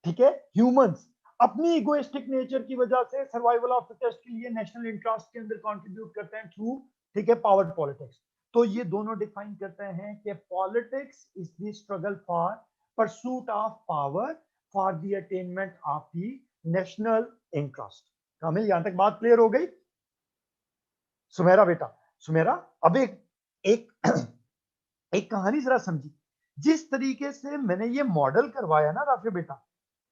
ठीक है, ह्यूमंस अपनी इगोइस्टिक नेचर की वजह से सर्वाइवल ऑफ फिटेस्ट के लिए नेशनल इंटरेस्ट के अंदर कंट्रीब्यूट करते हैं थ्रू, ठीक है, पावर पॉलिटिक्स। तो ये दोनों डिफाइन करते हैं कि politics is the struggle for pursuit of power for the attainment of the national interest. Kamil, यहां तक बात क्लियर हो गई? सुमेरा बेटा, सुमेरा, अब एक एक एक कहानी जरा समझी। जिस तरीके से मैंने ये मॉडल करवाया ना राफी बेटा,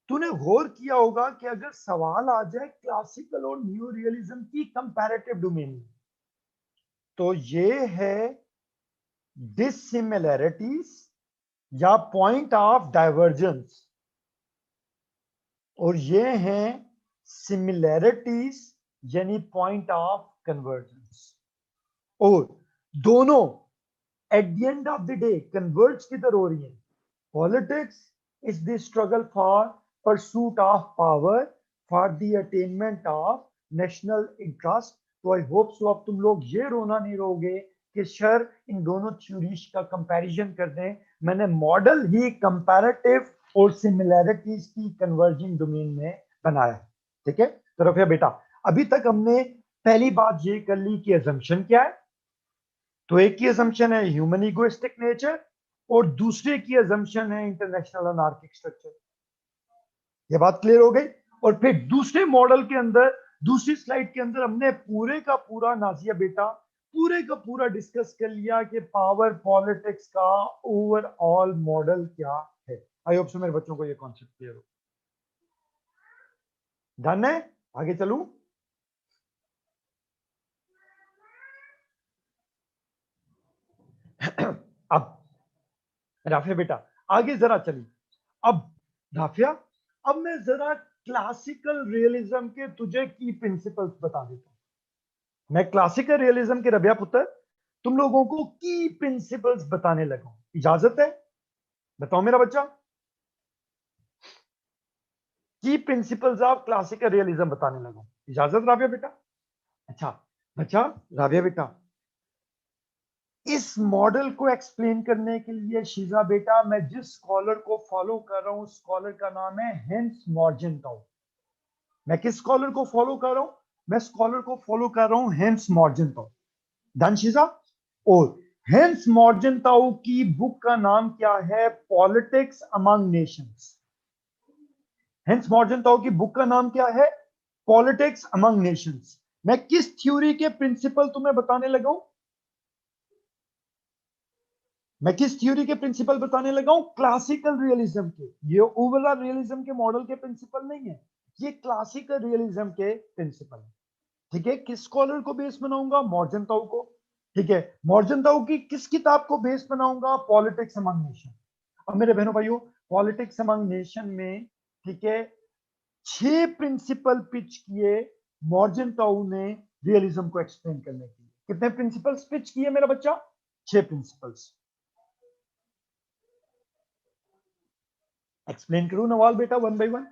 तूने गौर किया होगा कि अगर सवाल आ जाए क्लासिकल और न्यू रियलिज्म की कंपैरेटिव डोमेन में, तो ये है डिसिमिलैरिटीज या पॉइंट ऑफ डाइवर्जेंस, और ये हैं सिमिलैरिटीज यानी पॉइंट ऑफ कन्वर्जेंस। और दोनों at the end of the day converge किधर हो रही है? Politics is the struggle for pursuit of power for the attainment of national interest. तो आई होप सो अब तुम लोग ये रोना नहीं रोगे कि सर इन दोनों थ्योरीज का कंपैरिजन कर दें। मैंने मॉडल ही कंपैरेटिव और सिमिलैरिटीज की कन्वर्जिंग डोमेन में बनाया है। ठीक है, तो रफिया बेटा, अभी तक हमने पहली बात ये कर ली कि अजम्पशन क्या है। तो एक की अजम्पशन है ह्यूमन इगोइस्टिक नेचर, और दूसरे की अजम्पशन है इंटरनेशनल अनार्किक स्ट्रक्चर। ये बात क्लियर हो गई। और फिर दूसरे मॉडल के अंदर, दूसरी स्लाइड के अंदर हमने पूरे का पूरा, नाजिया बेटा, पूरे का पूरा डिस्कस कर लिया कि पावर पॉलिटिक्स का ओवरऑल मॉडल क्या है। आई होप सो मेरे बच्चों को ये कॉन्सेप्ट क्लियर हो। डन है? आगे चलूं? अब राफिया बेटा आगे जरा चली। अब राफिया, अब मैं जरा क्लासिकल रियलिज्म के तुझे की प्रिंसिपल्स बता देता हूं। मैं क्लासिकल रियलिज्म के रबिया पुत्र तुम लोगों को की प्रिंसिपल्स बताने लगा हूं। इजाजत है? बताओ मेरा बच्चा। की प्रिंसिपल्स ऑफ क्लासिकल रियलिज्म बताने लगा हूं। इजाजत राबिया बेटा? अच्छा बच्चा, राबिया बेटा, इस मॉडल को एक्सप्लेन करने के लिए शीजा बेटा मैं जिस स्कॉलर को फॉलो कर रहा हूं, स्कॉलर का नाम है हेंस मॉर्जेंटाउ। मैं किस स्कॉलर को फॉलो कर रहा हूं? मैं स्कॉलर को फॉलो कर रहा हूं हेंस मॉर्जेंटाउ। डन शीजा? और हेंस मॉर्जेंटाउ की बुक का नाम क्या है? Politics among Nations. हेंस मॉर्जेंटाउ की बुक का नाम क्या है? Politics among Nations. मैं किस थ्योरी के प्रिंसिपल तुम्हें बताने लगा हूं? मैं किस थ्योरी के प्रिंसिपल बताने लगा हूं? क्लासिकल रियलिज्म के। ये ओवरऑल रियलिज्म के मॉडल के प्रिंसिपल नहीं है, ये क्लासिकल रियलिज्म के प्रिंसिपल है। ठीक है, किस स्कॉलर को बेस बनाऊंगा? मॉर्जेंटाउ को। ठीक है, मॉर्जेंटाउ की किस किताब को बेस बनाऊंगा? Politics among nation. अब मेरे बहनों भाइयों, पॉलिटिक्स अमंग नेशन में, ठीक है, 6 प्रिंसिपल पिच किए मॉर्जेंटाउ ने रियलिज्म को एक्सप्लेन करने के लिए। कितने प्रिंसिपल्स पिच किए मेरा बच्चा? 6 प्रिंसिपल्स। एक्सप्लेन करूं नवाल बेटा वन बाय वन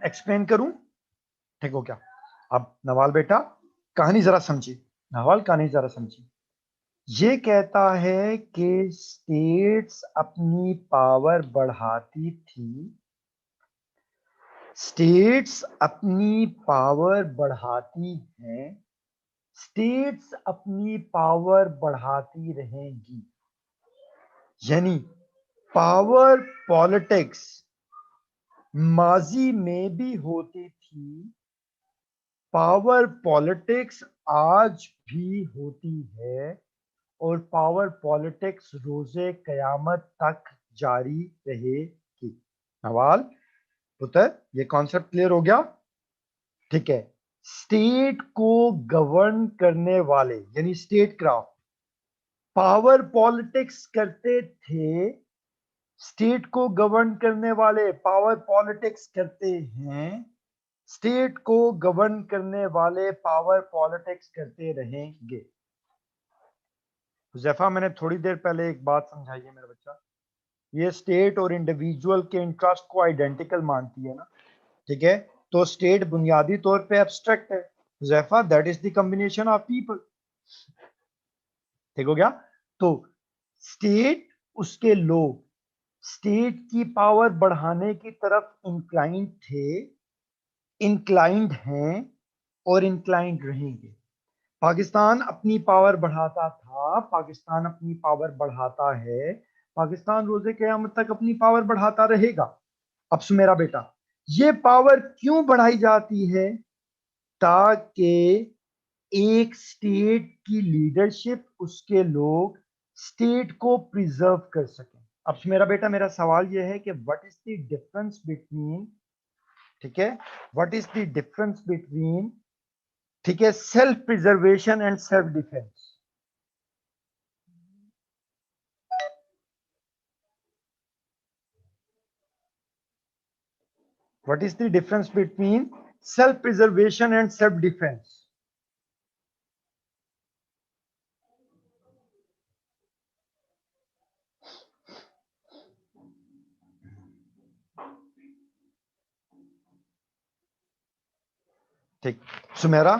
एक्सप्लेन करूं? ठीक हो क्या? अब नवाल बेटा कहानी जरा समझिए। नवाल कहानी जरा समझिए। ये कहता है कि स्टेट्स अपनी पावर बढ़ाती थी, स्टेट्स अपनी पावर बढ़ाती हैं, स्टेट्स अपनी पावर बढ़ाती रहेंगी। यानी पावर पॉलिटिक्स माजी में भी होती थी, पावर पॉलिटिक्स आज भी होती है, और पावर पॉलिटिक्स रोजे कयामत तक जारी रहेगी। नवाल पुत्र, ये कॉन्सेप्ट क्लियर हो गया? ठीक है, स्टेट को गवर्न करने वाले यानी स्टेट क्राफ्ट पावर पॉलिटिक्स करते थे। स्टेट को गवर्न करने वाले पावर पॉलिटिक्स करते हैं। स्टेट को गवर्न करने वाले पावर पॉलिटिक्स करते रहेंगे। हुज़ैफा, मैंने थोड़ी देर पहले एक बात समझाई है मेरा बच्चा, ये स्टेट और इंडिविजुअल के इंटरेस्ट को आइडेंटिकल मानती है ना, ठीक है। तो स्टेट बुनियादी तौर पे एब्स्ट्रैक्ट है Huzaifa, that is the combination of people, ठीक हो गया। तो स्टेट, उसके लोग स्टेट की पावर बढ़ाने की तरफ इंक्लाइंड थे, इंक्लाइंड हैं और इंक्लाइंड रहेंगे। पाकिस्तान अपनी पावर बढ़ाता था, पाकिस्तान अपनी पावर बढ़ाता है, पाकिस्तान रोजे क़यामत तक अपनी पावर बढ़ाता रहेगा। अब सुमेरा बेटा, ये पावर क्यों बढ़ाई जाती है? ताकि एक स्टेट की लीडरशिप, उसके लोग स्टेट को प्रिजर्व कर सकें। अब मेरा बेटा, मेरा सवाल यह है कि what is the difference between, ठीक है, what is the difference between, ठीक है, self preservation and self defence? What is the difference between self-preservation and self-defense? ठीक, सुमेरा,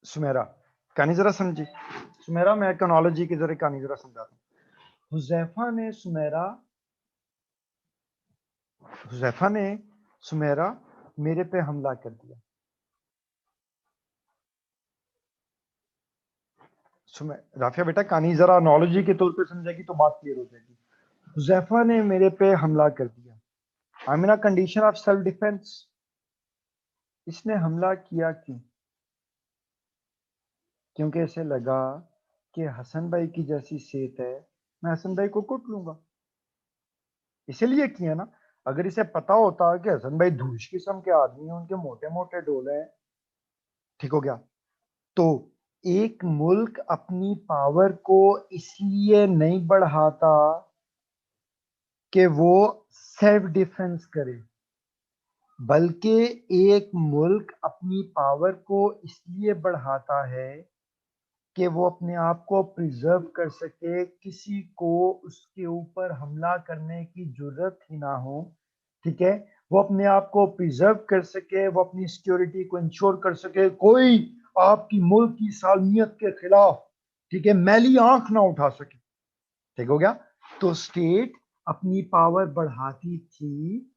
सुमेरा कहानी जरा समझी। सुमेरा, मैं इकोनॉलजी की जरा कहानी जरा समझाता हूँ। हुज़ैफा ने सुमेरा, हुज़ैफा ने सुमेरा मेरे पे हमला कर दिया। राफिया बेटा, कहानी जरा एनोलॉजी के तौर पे समझेगी तो बात क्लियर हो जाएगी। हुज़ैफा ने मेरे पे हमला कर दिया, I mean a condition of self defence. इसने हमला किया क्यों? क्योंकि इसे लगा कि हसन भाई की जैसी सेहत है, मैं हसन भाई को कुट लूंगा, इसीलिए किया ना। अगर इसे पता होता कि हसन भाई धूश किस्म के आदमी हैं, उनके मोटे मोटे डोले हैं, ठीक हो गया, तो एक मुल्क अपनी पावर को इसलिए नहीं बढ़ाता कि वो सेल्फ डिफेंस करे, बल्कि एक मुल्क अपनी पावर को इसलिए बढ़ाता है कि वो अपने आप को प्रिजर्व कर सके, किसी को उसके ऊपर हमला करने की जरूरत ही ना हो, ठीक है। वो अपने आप को प्रिजर्व कर सके, वो अपनी सिक्योरिटी को इंश्योर कर सके, कोई आपकी मुल्क की सालमियत के खिलाफ, ठीक है, मैली आंख ना उठा सके, ठीक हो गया। तो स्टेट अपनी पावर बढ़ाती थी,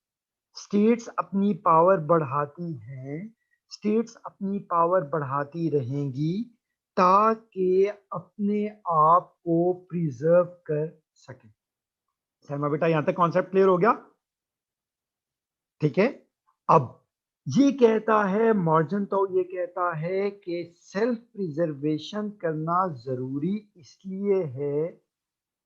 स्टेट्स अपनी पावर बढ़ाती हैं, स्टेट्स अपनी पावर बढ़ाती रहेंगी ताकि अपने आप को प्रिजर्व कर सके। शर्मा बेटा, यहां तक कॉन्सेप्ट क्लियर हो गया? ठीक है। अब ये कहता है मॉर्जन, तो ये कहता है कि सेल्फ प्रिजर्वेशन करना जरूरी इसलिए है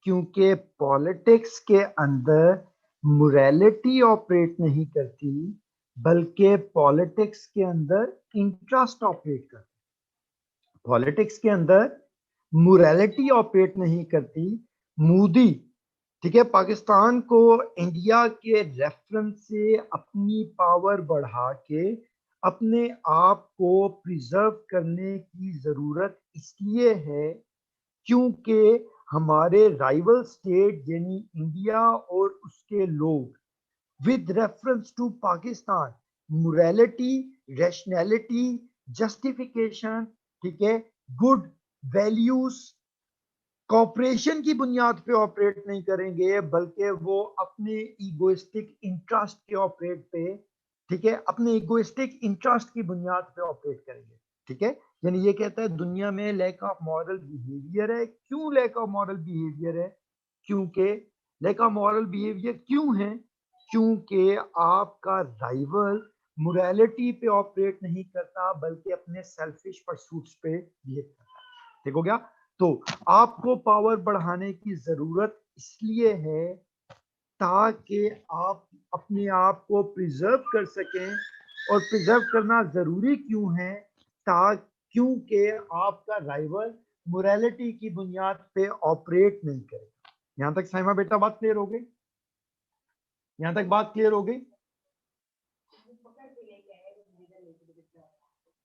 क्योंकि पॉलिटिक्स के अंदर मोरालिटी ऑपरेट नहीं करती, बल्कि पॉलिटिक्स के अंदर इंटरेस्ट ऑपरेट करता है। पॉलिटिक्स के अंदर मोरालिटी ऑपरेट नहीं करती। मोदी, ठीक है, पाकिस्तान को इंडिया के रेफरेंस से अपनी पावर बढ़ा के अपने आप को प्रिजर्व करने की जरूरत इसलिए है क्योंकि हमारे राइवल स्टेट यानी इंडिया और उसके लोग with reference to Pakistan morality, rationality, justification, ठीक है, गुड वैल्यूज, कॉपरेशन की बुनियाद पे ऑपरेट नहीं करेंगे, बल्कि वो अपने इगोइस्टिक इंटरेस्ट के ऑपरेट पे, ठीक है, अपने इगोइस्टिक इंटरेस्ट की बुनियाद पे ऑपरेट करेंगे, ठीक है। यानी ये कहता है दुनिया में लैक ऑफ मॉरल बिहेवियर है। क्यों लैक ऑफ मॉरल बिहेवियर है? क्योंकि लैक ऑफ मॉरल बिहेवियर क्यों है? क्योंकि आपका राइवल मोरालिटी पे ऑपरेट नहीं करता, बल्कि अपने सेल्फिश परसूट्स पे बिहेव करता है, ठीक हो गया। तो आपको पावर बढ़ाने की जरूरत इसलिए है ताकि आप अपने आप को प्रिजर्व कर सकें। और प्रिजर्व करना जरूरी क्यों है? क्योंकि आपका राइवल मोरालिटी की बुनियाद पे ऑपरेट नहीं करेगा। यहां तक साइमा बेटा बात क्लियर हो गई? यहां तक बात क्लियर हो गई?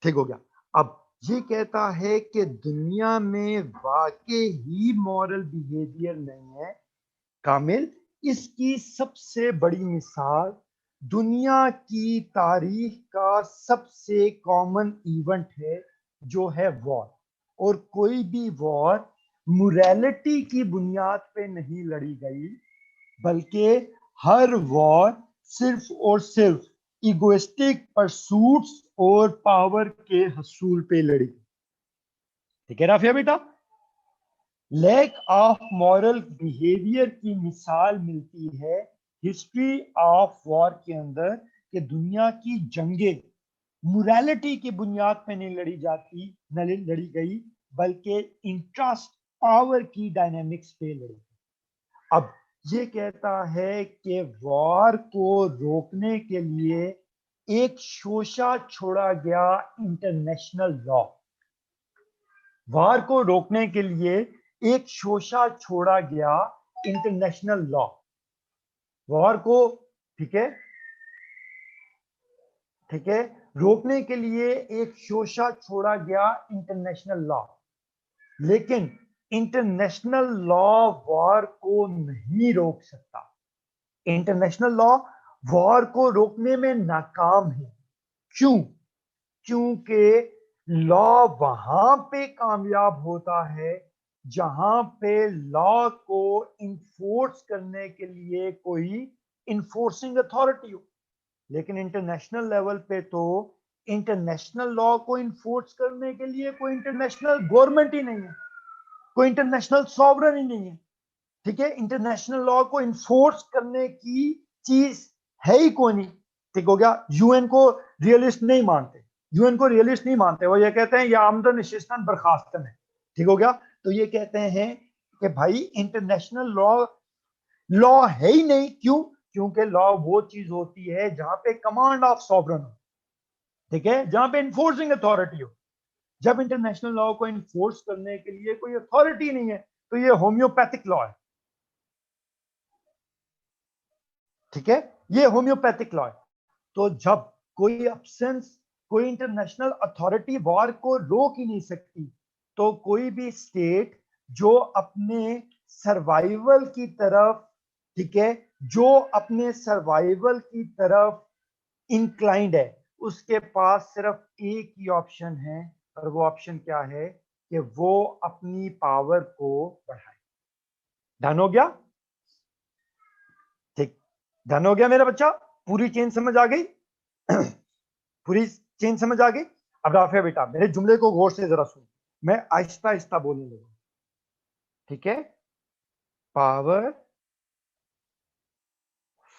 ठीक हो गया। अब ये कहता है कि दुनिया में वाकई ही मॉरल बिहेवियर नहीं है कामिल। इसकी सबसे बड़ी मिसाल दुनिया की तारीख का सबसे कॉमन इवेंट है जो है वॉर। और कोई भी वॉर मोरालिटी की बुनियाद पे नहीं लड़ी गई, बल्कि हर वॉर सिर्फ और सिर्फ इगोइस्टिक परसूट्स और पावर के हसूल पे लड़ी। ठीक है राफिया बेटा? लैक ऑफ मॉरल बिहेवियर की मिसाल मिलती है हिस्ट्री ऑफ वॉर के अंदर कि दुनिया की जंगें मोरालिटी की बुनियाद पे नहीं लड़ी जाती, न लड़ी गई, बल्कि इंटरेस्ट पावर की डायनेमिक्स पे लड़ी। अब ये कहता है कि वॉर को रोकने के लिए एक शोशा छोड़ा गया इंटरनेशनल लॉ। वार को रोकने के लिए एक शोशा छोड़ा गया इंटरनेशनल लॉ। वॉर को, ठीक है, ठीक है, रोकने के लिए एक शोशा छोड़ा गया इंटरनेशनल लॉ। लेकिन इंटरनेशनल लॉ वॉर को नहीं रोक सकता। इंटरनेशनल लॉ वॉर को रोकने में नाकाम है। क्यों? क्योंकि लॉ वहां पे कामयाब होता है जहां पे लॉ को इन्फोर्स करने के लिए कोई इन्फोर्सिंग अथॉरिटी हो। लेकिन इंटरनेशनल लेवल पे तो इंटरनेशनल लॉ को इन्फोर्स करने के लिए कोई इंटरनेशनल गवर्नमेंट ही नहीं है, कोई इंटरनेशनल सॉवरन ही नहीं है। ठीक है, इंटरनेशनल लॉ को इन्फोर्स करने की चीज है ही कौन ही। ठीक हो गया? यूएन को रियलिस्ट नहीं मानते, यूएन को रियलिस्ट नहीं मानते। वो ये कहते हैं ये आमदन नशिस्तन बर्खास्तन है। ठीक हो गया? तो ये कहते हैं कि भाई इंटरनेशनल लॉ लॉ है ही नहीं। क्यों? क्योंकि लॉ वो चीज होती है जहां पे कमांड ऑफ सॉवरन हो, ठीक है, जहां पे इन्फोर्सिंग अथॉरिटी हो। जब इंटरनेशनल लॉ को इन्फोर्स करने के लिए कोई अथॉरिटी नहीं है तो ये होम्योपैथिक लॉ है। ठीक है, ये होम्योपैथिक लॉ है। तो जब कोई अब्सेंस, कोई इंटरनेशनल अथॉरिटी वॉर को रोक ही नहीं सकती, तो कोई भी स्टेट जो अपने सर्वाइवल की तरफ, ठीक है, जो अपने सर्वाइवल की तरफ इंक्लाइंड है, उसके पास सिर्फ एक ही ऑप्शन है। और वो ऑप्शन क्या है? कि वो अपनी पावर को बढ़ाए। डन हो गया? ठीक, डन हो गया मेरा बच्चा? पूरी चेन समझ आ गई? पूरी चेन समझ आ गई? अब राफिया बेटा मेरे जुमले को गौर से जरा सुन, मैं आहिस्ता आहिस्ता बोलने लगा। ठीक है? Power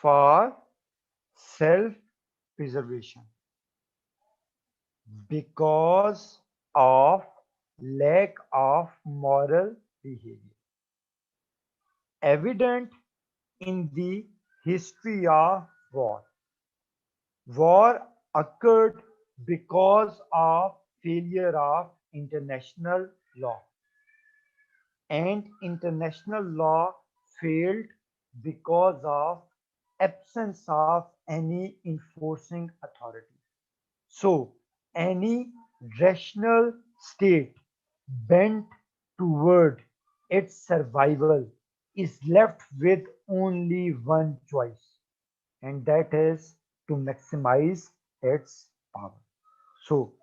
for self preservation because of lack of moral behavior evident in the history of war. War occurred because of failure of international law, and international law failed because of absence of any enforcing authority. So, any rational state bent toward its survival is left with only one choice, and that is to maximize its power. So,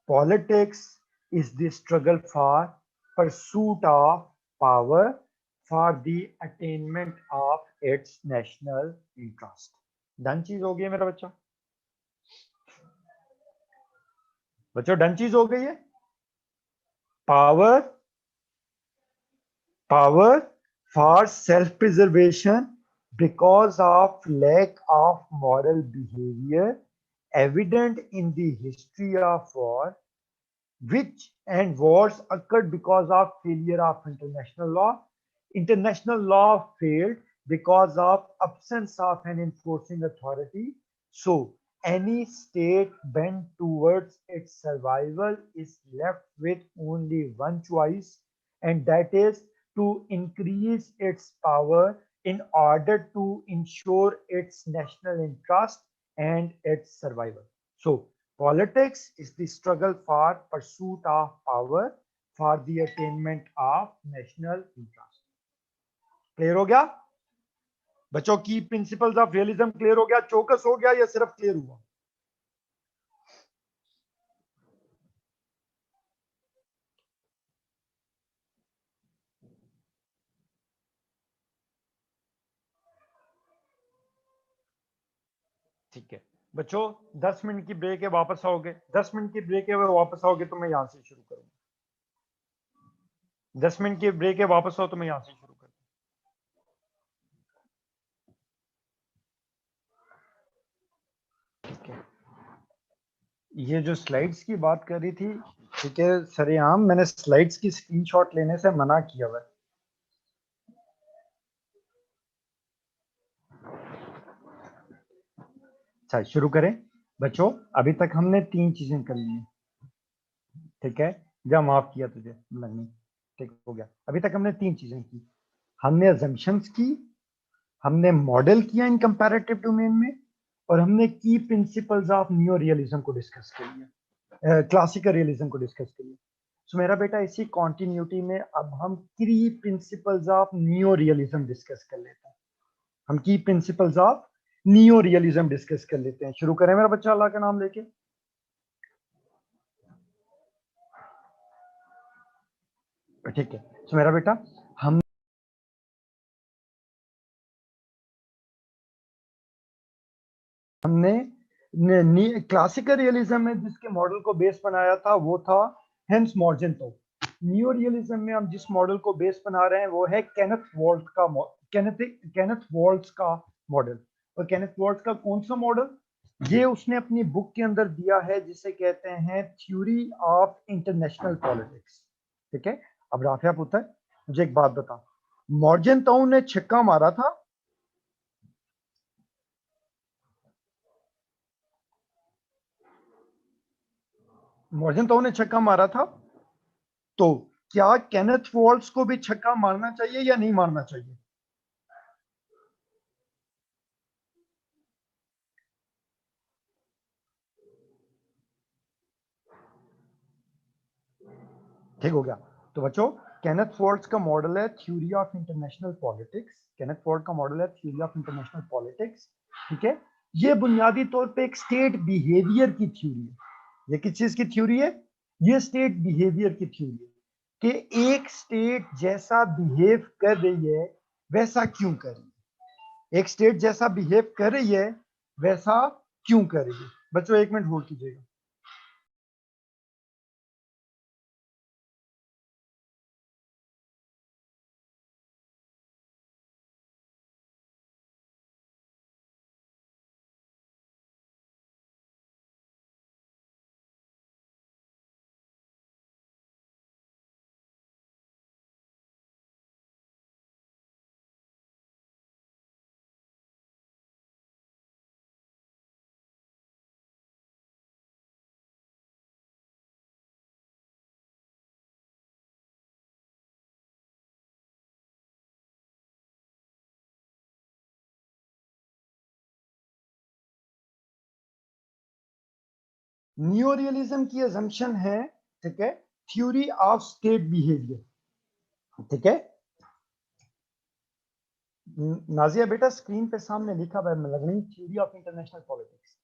politics is the struggle for pursuit of power for the attainment of its national interest. Done चीज हो गई है मेरा बच्चा? बच्चों done चीज हो गई है? Power power for self-preservation because of lack of moral behavior evident in the history of war, which and wars occurred because of failure of international law. International law failed because of absence of an enforcing authority. So any state bent towards its survival is left with only one choice, and that is to increase its power in order to ensure its national interest and its survival. So politics is the struggle for pursuit of power for the attainment of national interest. Clear हो गया बच्चों? की principles of realism clear हो गया? चौकस हो गया या सिर्फ क्लियर हुआ? ठीक है बच्चों, 10 मिनट की ब्रेक है, वापस आओगे? 10 मिनट की ब्रेक है, वापस आओगे तो मैं यहां से शुरू करूंगा। 10 मिनट की ब्रेक है, वापस आओ तो मैं यहां से शुरू करूंगा। ठीक है, ये जो स्लाइड्स की बात कर रही थी, ठीक है सरेआम, मैंने स्लाइड्स की स्क्रीनशॉट लेने से मना किया हुआ है। अच्छा शुरू करें बच्चों। अभी तक हमने 3 चीजें कर ली हैं, ठीक है? जा माफ किया तुझे लगनी, ठीक हो गया। अभी तक हमने 3 चीजें की। हमने अजम्पशंस की, हमने मॉडल किया इन कंपैरेटिव डोमेन में, और हमने की प्रिंसिपल्स ऑफ न्यू रियलिज्म को डिस्कस कर लिया, क्लासिकल रियलिज्म को डिस्कस कर लिया। सो मेरा बेटा इसी कॉन्टिन्यूटी में अब हम की principles of new realism discuss कर लेते हैं। हम की principles of new realism discuss कर लेते हैं। शुरू करें मेरा बच्चा अल्लाह का नाम लेके। ठीक है, सो मेरा बेटा हमने क्लासिकल रियलिज्म में जिसके मॉडल को बेस बनाया था वो था हेंस मॉर्जेंटो। न्यू रियलिज्म में हम जिस मॉडल को बेस बना रहे हैं वो है केनेथ वॉल्ट का मॉडल। और केनेथ वॉल्ट का कौन सा मॉडल? ये उसने अपनी बुक के अंदर दिया है जिसे कहते हैं थ्योरी ऑफ इंटरनेशनल पॉलिटिक्स। ठीक है, अब राफिया पुत्र मुझे एक बात बता, मॉर्जेंटो ने छक्का मारा था? मॉर्जेंटो ने छक्का मारा था, तो क्या केनेथ वॉल्ट्स को भी छक्का मारना चाहिए या नहीं मारना चाहिए? ठीक हो गया। तो बच्चों केनेथ वॉल्ट्स का मॉडल है theory of international politics. Kenneth Walt का मॉडल है थ्योरी ऑफ इंटरनेशनल पॉलिटिक्स। ठीक है, ये बुनियादी तौर पे एक स्टेट बिहेवियर की थ्योरी है। ये किस चीज की थ्योरी है? ये स्टेट बिहेवियर की थ्योरी है कि एक स्टेट जैसा बिहेव कर रही है वैसा क्यों कर रही है। एक स्टेट जैसा बिहेव कर रही है वैसा क्यों कर रही है। बच्चों 1 मिनट होल्ड कीजिएगा। न्यू रियलिज्म की अजम्पशन है, ठीक है, थ्योरी ऑफ स्टेट बिहेवियर। ठीक है, नाजिया बेटा स्क्रीन पे सामने लिखा हुआ है लग रही थ्योरी ऑफ इंटरनेशनल पॉलिटिक्स।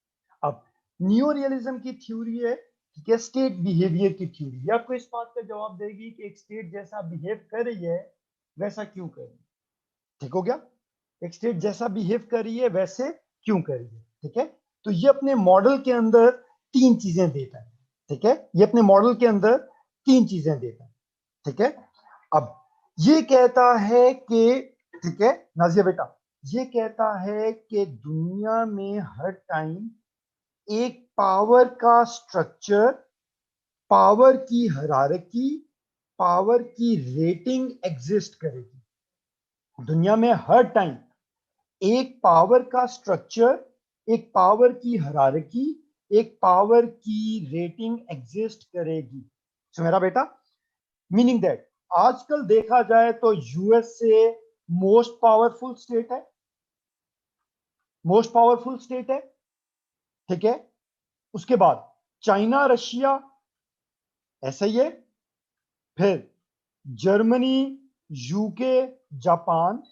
अब न्यू रियलिज्म की थ्योरी है, ठीक है, स्टेट बिहेवियर की थ्योरी। ये आपको इस बात का जवाब देगी कि एक स्टेट जैसा बिहेव कर रही है वैसा क्यों कर रही है। ठीक हो गया, एक स्टेट जैसा बिहेव कर रही है वैसे क्यों कर रही है। ठीक है, तो ये अपने मॉडल के अंदर 3 चीजें देता है। ठीक है, ये अपने मॉडल के अंदर 3 चीजें देता है। ठीक है, अब ये कहता है कि, ठीक है नाजिया बेटा, ये कहता है कि दुनिया में हर टाइम एक पावर का स्ट्रक्चर, पावर की हायरार्की, पावर की रेटिंग एग्जिस्ट करेगी। दुनिया में हर टाइम एक पावर का स्ट्रक्चर, एक पावर की हायरार्की, एक पावर की रेटिंग एग्जिस्ट करेगी। सो मेरा बेटा, मीनिंग दैट आजकल देखा जाए तो यूएसए मोस्ट पावरफुल स्टेट है, मोस्ट पावरफुल स्टेट है, ठीक है। उसके बाद चाइना, रशिया, ऐसा ही है। फिर जर्मनी, यूके, जापान,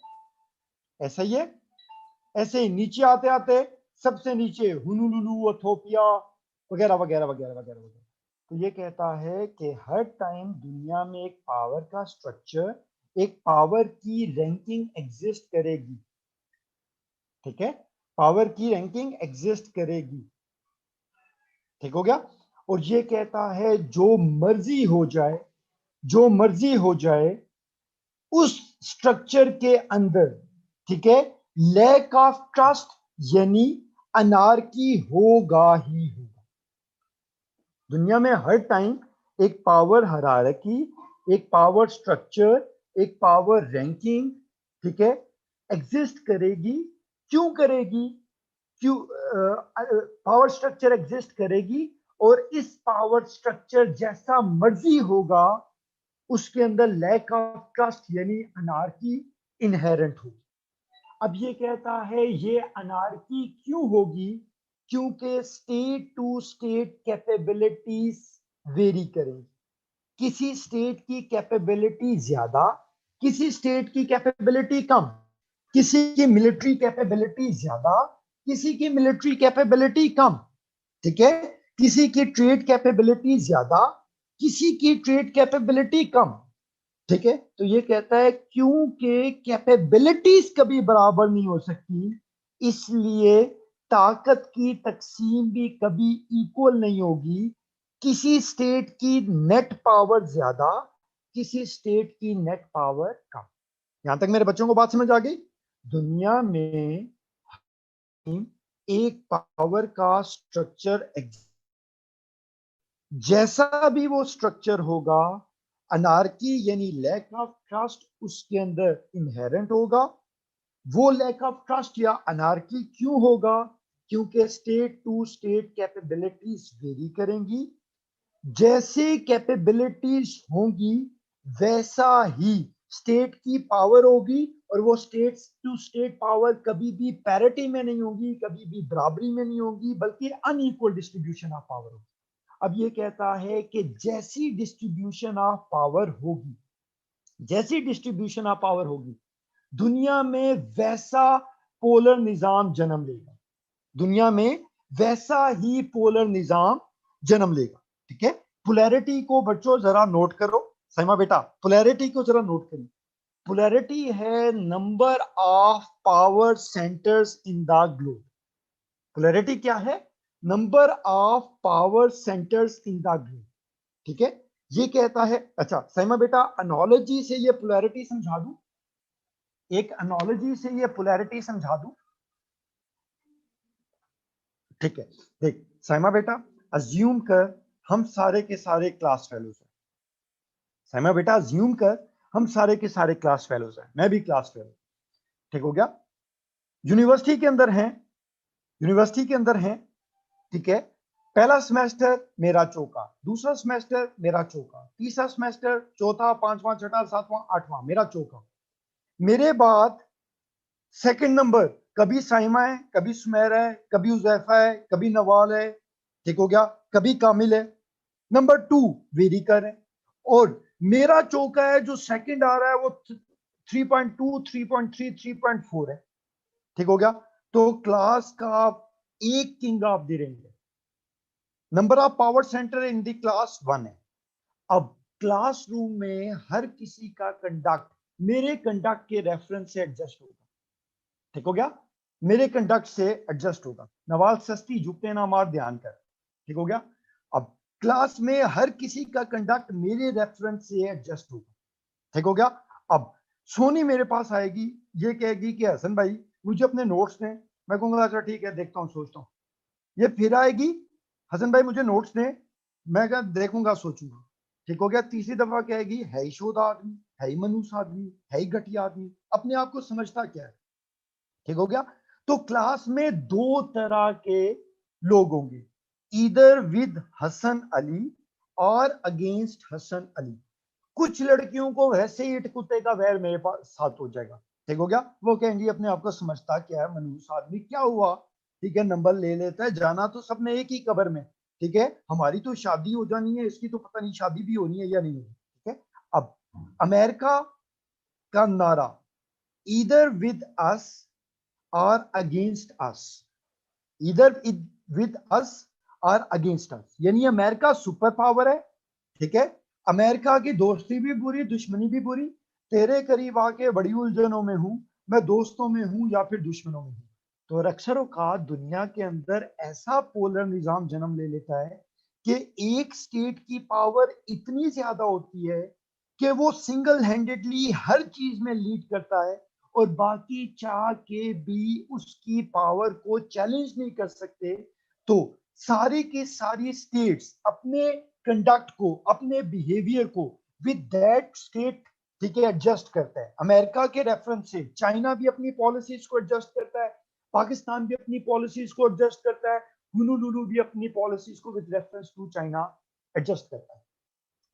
ऐसा ही है। ऐसे ही नीचे आते आते सबसे नीचे हुनुलुलु, इथोपिया, वगैरह वगैरह वगैरह वगैरह वगैरह। तो ये कहता है कि हर टाइम दुनिया में एक पावर का स्ट्रक्चर, एक पावर की रैंकिंग एग्जिस्ट करेगी, ठीक है। पावर की रैंकिंग एग्जिस्ट करेगी, ठीक हो गया। और ये कहता है जो मर्जी हो जाए, जो मर्जी हो जाए उस स्ट्रक्चर के अंदर, ठीक है, लैक ऑफ ट्रस्ट यानी अनार्की होगा ही होगा। दुनिया में हर टाइम एक पावर हायरार्की, एक पावर स्ट्रक्चर, एक पावर रैंकिंग, ठीक है, एग्जिस्ट करेगी। क्यों करेगी? क्यों पावर स्ट्रक्चर एग्जिस्ट करेगी? और इस पावर स्ट्रक्चर जैसा मर्जी होगा, उसके अंदर लैक ऑफ ट्रस्ट यानी अनार्की इनहेरेंट होगी। अब ये कहता है ये अनार्की क्यों होगी? क्योंकि state to state capabilities vary करेंगी। किसी स्टेट की कैपेबिलिटी ज्यादा, किसी स्टेट की कैपेबिलिटी कम, किसी की मिलिट्री कैपेबिलिटी ज्यादा, किसी की मिलिट्री कैपेबिलिटी कम, ठीक है। किसी की ट्रेड कैपेबिलिटी ज्यादा, किसी की ट्रेड कैपेबिलिटी कम, ठीक है। तो ये कहता है क्योंकि कैपेबिलिटीज कभी बराबर नहीं हो सकती, इसलिए ताकत की तकसीम भी कभी इक्वल नहीं होगी। किसी स्टेट की नेट पावर ज्यादा, किसी स्टेट की नेट पावर कम। यहां तक मेरे बच्चों को बात समझ आ गई? दुनिया में एक पावर का स्ट्रक्चर, जैसा भी वो स्ट्रक्चर होगा, अनार्की यानी लैक ऑफ ट्रस्ट उसके अंदर इनहेरेंट होगा। वो लैक ऑफ ट्रस्ट या अनार्की क्यों होगा? क्योंकि state to state capabilities vary करेंगी। जैसे कैपेबिलिटीज होंगी वैसा ही स्टेट की पावर होगी, और वो स्टेट टू स्टेट पावर कभी भी पैरिटी में नहीं होगी, कभी भी बराबरी में नहीं होगी, बल्कि अनइक्वल डिस्ट्रीब्यूशन ऑफ पावर होगी। अब ये कहता है कि जैसी डिस्ट्रीब्यूशन ऑफ पावर होगी, जैसी डिस्ट्रीब्यूशन ऑफ पावर होगी, दुनिया में वैसा पोलर निजाम जन्म लेगा। दुनिया में वैसा ही पोलर निजाम जन्म लेगा, ठीक है। पोलैरिटी को बच्चों जरा नोट करो। सैमा बेटा, पोलैरिटी को जरा नोट करिए। पोलैरिटी है number of power centres in the globe. Polarity क्या है? Number of power centres in the globe, ठीक है। ये कहता है, अच्छा सैमा बेटा, एनालॉजी से ये पोलैरिटी समझा दूं, एक एनालॉजी से ये पोलैरिटी समझा दूं, ठीक है। देख सैमा बेटा, अज्यूम कर हम सारे के सारे क्लास फेलोज हैं। सैमा बेटा, अज्यूम कर हम सारे के सारे क्लास फेलोज हैं, मैं भी क्लास फेलो, ठीक हो गया। यूनिवर्सिटी के अंदर हैं, यूनिवर्सिटी के अंदर हैं, ठीक है। पहला सेमेस्टर मेरा चौका, दूसरा सेमेस्टर मेरा चौका, तीसरा सेमेस्टर चौथा, पांचवा, छठा, सातवां, आठवां मेरा चौका। मेरे बाद सेकंड नंबर कभी साइमा है, कभी सुमेरा है, कभी उजैफा है, कभी नवाल है, ठीक हो गया, कभी कामिल है। नंबर 2 वेरी कर है, और मेरा चौका है जो सेकंड आ रहा है वो 3.2, 3.3, 3.4 है, ठीक हो गया। तो क्लास का एक किंग ऑफ द रिंग है। Number of power centre in the class 1 है। अब क्लासरूम में हर किसी का कंडक्ट मेरे कंडक्ट के रेफरेंस से एडजस्ट होगा, ठीक हो गया, मेरे कंडक्ट से एडजस्ट होगा। नवाल सस्ती झुकते ना मार, ध्यान कर, ठीक हो गया। अब क्लास में हर किसी का कंडक्ट मेरे रेफरेंस से एडजस्ट होगा, ठीक हो गया। अब सोनी मेरे पास आएगी, ये कहेगी कि हसन भाई मुझे अपने नोट्स दें। मैं कहूंगा अच्छा ठीक है, देखता हूँ, सोचता हूँ। ये फिर आएगी, हसन भाई मुझे नोट्स दें। मैं क्या देखूंगा, सोचूंगा, ठीक हो गया। तीसरी दफा कहेगी है ही शोधा आदमी, है ही मनूस आदमी, है ही घटिया आदमी, अपने आप को समझता क्या है, ठीक हो गया। तो क्लास में दो तरह के लोग होंगे, ईदर विद हसन अली और अगेंस्ट हसन अली। कुछ लड़कियों को वैसे ही इट कुत्ते का वैर मेरे पास साथ हो जाएगा, ठीक हो गया। वो कहेंगी अपने आप को समझता क्या है, मनहूस आदमी, क्या हुआ, ठीक है, नंबर ले लेता है, जाना तो सबने एक ही कब्र में, ठीक है, हमारी तो शादी हो जानी है, इसकी तो पता नहीं शादी भी होनी है या नहीं होनी, ठीक है। अब अमेरिका का नारा, ईदर विद अस और against us, either with us और अगेंस्ट अस, यानी अमेरिका सुपर पावर है, ठीक है। अमेरिका की दोस्ती भी बुरी, दुश्मनी भी बुरी, तेरे करीब आके बड़ी उलझनों में हूं, मैं दोस्तों में हूं या फिर दुश्मनों में हूं। तो अक्सरों का दुनिया के अंदर ऐसा पोलर निजाम जन्म ले लेता है कि एक स्टेट की पावर इतनी ज्यादा होती है कि वो सिंगल हैंडेडली हर चीज में लीड करता है, और बाकी चाह के भी उसकी पावर को चैलेंज नहीं कर सकते। तो सारी की सारी स्टेट्स अपने कंडक्ट को, अपने बिहेवियर को विद दैट स्टेट, ठीक है, एडजस्ट करता है। अमेरिका के रेफरेंस से चाइना भी अपनी पॉलिसीज को एडजस्ट करता है, पाकिस्तान भी अपनी पॉलिसीज को एडजस्ट करता है, हुलुलुलु भी अपनी पॉलिसीज को with reference to China adjust करता है,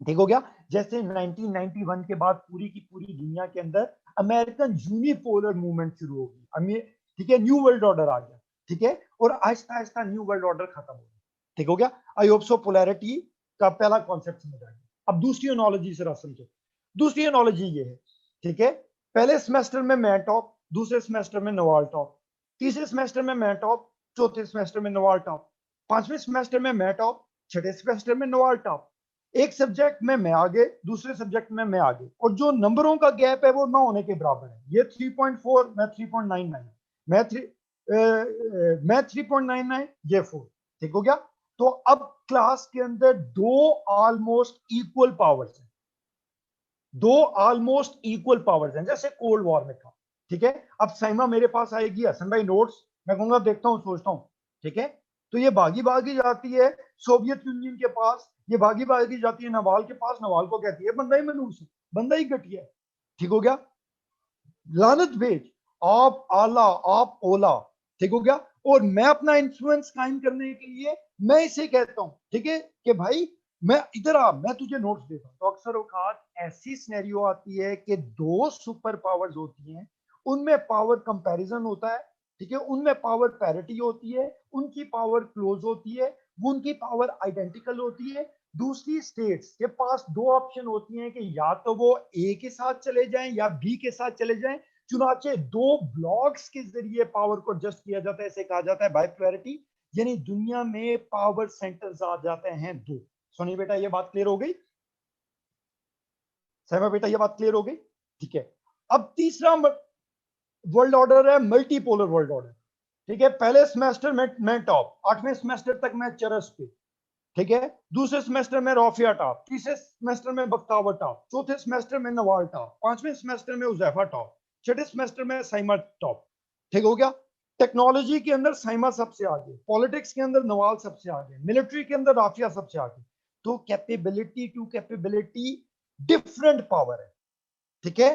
ठीक हो गया। जैसे 1991 के बाद पूरी की पूरी दुनिया के अंदर अमेरिकन यूनिपोलर मूवमेंट शुरू होगी, ठीक है, न्यू वर्ल्ड ऑर्डर आ गया, ठीक है, और Aahista Aahista new world order खत्म हो गया, ठीक हो गया। आई होप सो पोलैरिटी का पहला कॉन्सेप्ट समझ आ गया। अब दूसरी एनोलॉजी जरा समझो। दूसरी एनोलॉजी ये है, ठीक है, पहले सेमेस्टर में मैं टॉप, दूसरे सेमेस्टर में नवाल टॉप, तीसरे सेमेस्टर में मैं टॉप, चौथे सेमेस्टर में नवाल टॉप, पांचवें सेमेस्टर में मैं टॉप, छठे सेमेस्टर में नवाल टॉप। एक सब्जेक्ट में मैं आगे, दूसरे सब्जेक्ट में मैं आगे, और जो नंबरों का गैप है वो ना होने के बराबर है। ये 3.4, मैं 3.99, मैं 3.99, ये 4, ठीक हो गया। तो अब क्लास के अंदर दो ऑलमोस्ट इक्वल पावर्स हैं, दो ऑलमोस्ट इक्वल पावर्स हैं, जैसे कोल्ड वॉर में था, ठीक है। अब साइमा मेरे पास आएगी, हसन भाई नोट्स, मैं कहूंगा देखता हूँ, सोचता हूँ, ठीक है। तो ये भागी भागी जाती है सोवियत यूनियन के पास, ये भागी भागी जाती है नवाल के पास, नवाल को कहती है बंदा ही मनूस है, बंदा ही घटिया है, ठीक हो गया। लानत भेज, आप आला, आप ओला, ठीक हो गया। और मैं अपना इन्फ्लुएंस कायम करने के लिए मैं इसे कहता हूं, ठीक है, कि भाई मैं इधर आ, मैं तुझे नोट्स देता हूं। तो अक्सर औकात ऐसी सिनेरियो आती है कि दो सुपर पावर्स होती हैं, उनमें पावर कंपैरिजन होता है, ठीक है, उनमें पावर पैरिटी होती है, उनकी पावर क्लोज होती है, वो उनकी पावर आइडेंटिकल होती है। दूसरी स्टेट्स के पास दो ऑप्शन होती हैं कि या तो वो ए के साथ चले जाएं या बी के साथ चले जाएं, चुनाचे दो ब्लॉक्स के जरिए पावर को एडजस्ट किया जाता है, इसे कहा जाता है बाइपोलैरिटी, यानी दुनिया में पावर सेंटर्स आ जाते हैं दो। सोनी बेटा ये बात क्लियर हो गई, सहमा बेटा ये बात क्लियर हो गई, ठीक है। अब तीसरा वर्ल्ड ऑर्डर है मल्टीपोलर वर्ल्ड ऑर्डर, ठीक है। पहले सेमेस्टर में मैं टॉप, आठवें सेमेस्टर तक मैं चरस पे, ठीक है, दूसरे सेमेस्टर में रौफिया टॉप, तीसरे सेमेस्टर में बख्तावर टॉप, चौथे सेमेस्टर में नवाल टॉप, पांचवें सेमेस्टर में उजैफा टॉप, छठे सेमेस्टर में साइमा टॉप, ठीक हो गया। टेक्नोलॉजी के अंदर साइमा सबसे आगे, पॉलिटिक्स के अंदर नवाल सबसे आगे, मिलिट्री के अंदर राफिया सबसे आगे। तो capability to capability different power है, ठीक है,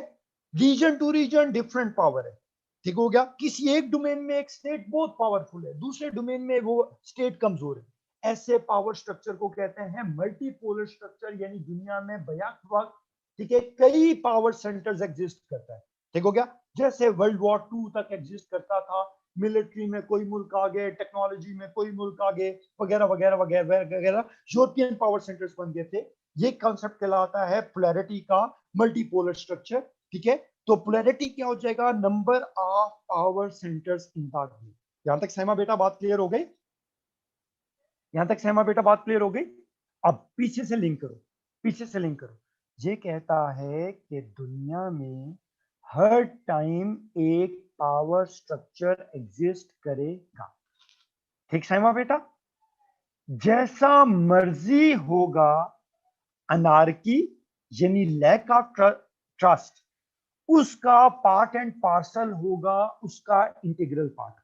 region to region different power है, ठीक हो गया। किसी एक डोमेन में एक स्टेट बहुत पावरफुल है, दूसरे डोमेन में वो स्टेट कमजोर है। ऐसे पावर स्ट्रक्चर को कहते हैं मल्टीपोलर स्ट्रक्चर, यानी दुनिया में बैक वक्त, ठीक है, कई पावर सेंटर्स एग्जिस्ट करता है, ठीक हो गया। जैसे वर्ल्ड वॉर 2 तक एग्जिस्ट करता था, मिलिट्री में कोई मुल्क आगे, टेक्नोलॉजी में कोई मुल्क आगे, वगैरह वगैरह वगैरह वगैरह, यूरोपियन पावर सेंटर्स बन गए थे। ये कॉन्सेप्ट कहलाता है पोलैरिटी का मल्टीपोलर स्ट्रक्चर, ठीक है। तो पोलैरिटी क्या हो जाएगा, number of power centres in the group. यहां तक सहमा बेटा बात क्लियर हो गई, यहां तक सहमा बेटा बात क्लियर हो गई। अब पीछे से लिंक करो, पीछे से लिंक करो। ये कहता है कि दुनिया में हर टाइम एक पावर स्ट्रक्चर एग्जिस्ट करेगा, ठीक सहमा बेटा। जैसा मर्जी होगा अनार्की, यानी लैक ऑफ ट्रस्ट, उसका पार्ट एंड पार्सल होगा, उसका इंटीग्रल पार्ट।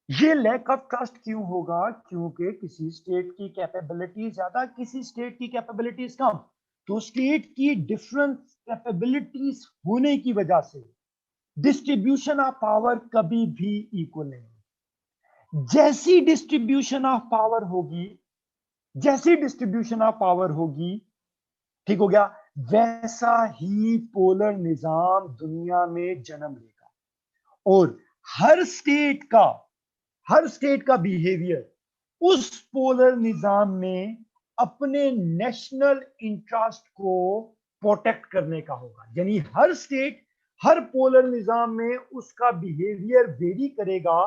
ये लैक ऑफ ट्रस्ट क्यों होगा, क्योंकि किसी स्टेट की कैपेबिलिटी ज्यादा, किसी स्टेट की कैपेबिलिटीज कम। तो स्टेट की डिफरेंट कैपेबिलिटीज होने की वजह से डिस्ट्रीब्यूशन ऑफ पावर कभी भी इक्वल नहीं। जैसी डिस्ट्रीब्यूशन ऑफ पावर होगी, जैसी डिस्ट्रीब्यूशन ऑफ पावर होगी, ठीक हो गया, वैसा ही पोलर निजाम दुनिया में जन्म लेगा। और हर स्टेट का, हर स्टेट का बिहेवियर उस पोलर निजाम में अपने नेशनल इंटरेस्ट को प्रोटेक्ट करने का होगा। यानी हर स्टेट हर पोलर निजाम में उसका बिहेवियर वेरी करेगा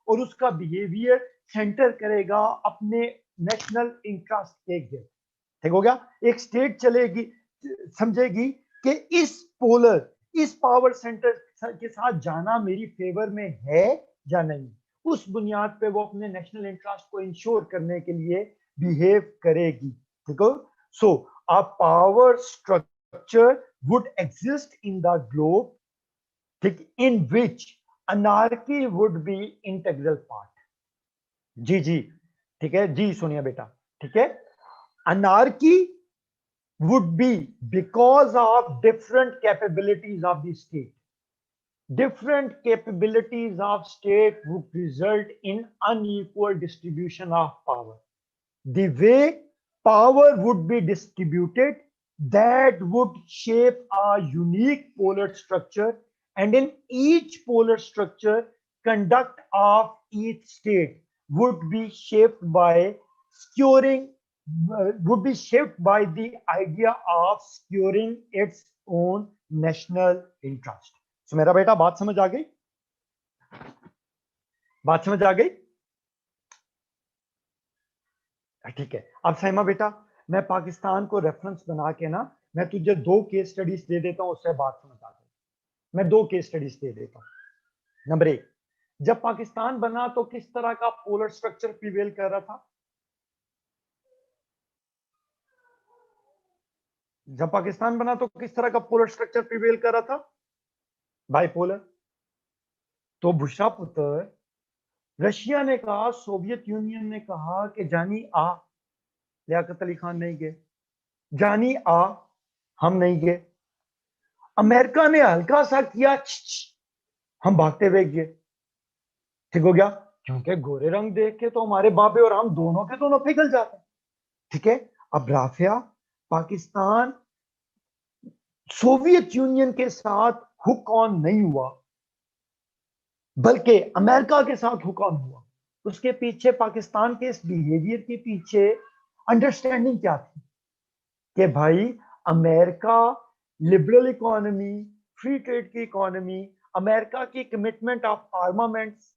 और उसका बिहेवियर सेंटर करेगा अपने नेशनल इंटरेस्ट के गिर्द। ठीक हो गया। एक स्टेट चलेगी, समझेगी कि इस पावर सेंटर के साथ जाना मेरी फेवर में है या नहीं, उस बुनियाद पे वो अपने नेशनल इंटरेस्ट को इंश्योर करने के लिए बिहेव करेगी। ठीक हो। So a power structure would exist in the globe, ठीक, in which anarchy would be integral part. जी जी, ठीक है जी सोनिया बेटा, ठीक है। Anarchy would be because of different capabilities of the state. Different capabilities of state would result in unequal distribution of power. The way power would be distributed, that would shape a unique polar structure, and in each polar structure, conduct of each state would be shaped by securing would be shaped by the idea of securing its own national interest. So मेरा बेटा बात समझ आ गई? बात समझ आ गई? ठीक है। अब सैमा बेटा, मैं पाकिस्तान को रेफरेंस बना के ना, मैं तुझे 2 केस स्टडीज दे देता हूं, उससे बात समझ आ जाए। मैं 2 केस स्टडीज दे देता हूं। नंबर 1, जब पाकिस्तान बना तो किस तरह का पोलर स्ट्रक्चर प्रिवेल कर रहा था? जब पाकिस्तान बना तो किस तरह का पोलर स्ट्रक्चर प्रिवेल कर रहा था? बाइपोलर। तो बुशरा पुत्र, रशिया ने कहा, सोवियत यूनियन ने कहा कि जानी आ, लियाकत अली खान नहीं गए, जानी आ, हम नहीं गए। अमेरिका ने हल्का सा किया, हम भागते हुए गए। ठीक हो गया, क्योंकि गोरे रंग देख के तो हमारे बाबे और हम दोनों के दोनों पिघल जाते हैं। ठीक है। अब राफिया, पाकिस्तान सोवियत यूनियन के साथ हुक ऑन नहीं हुआ, बल्कि अमेरिका के साथ हुक ऑन हुआ। उसके पीछे, पाकिस्तान के इस बिहेवियर के पीछे अंडरस्टैंडिंग क्या थी? कि भाई America liberal economy, free trade की इकोनॉमी, अमेरिका की कमिटमेंट ऑफ आर्मामेंट्स,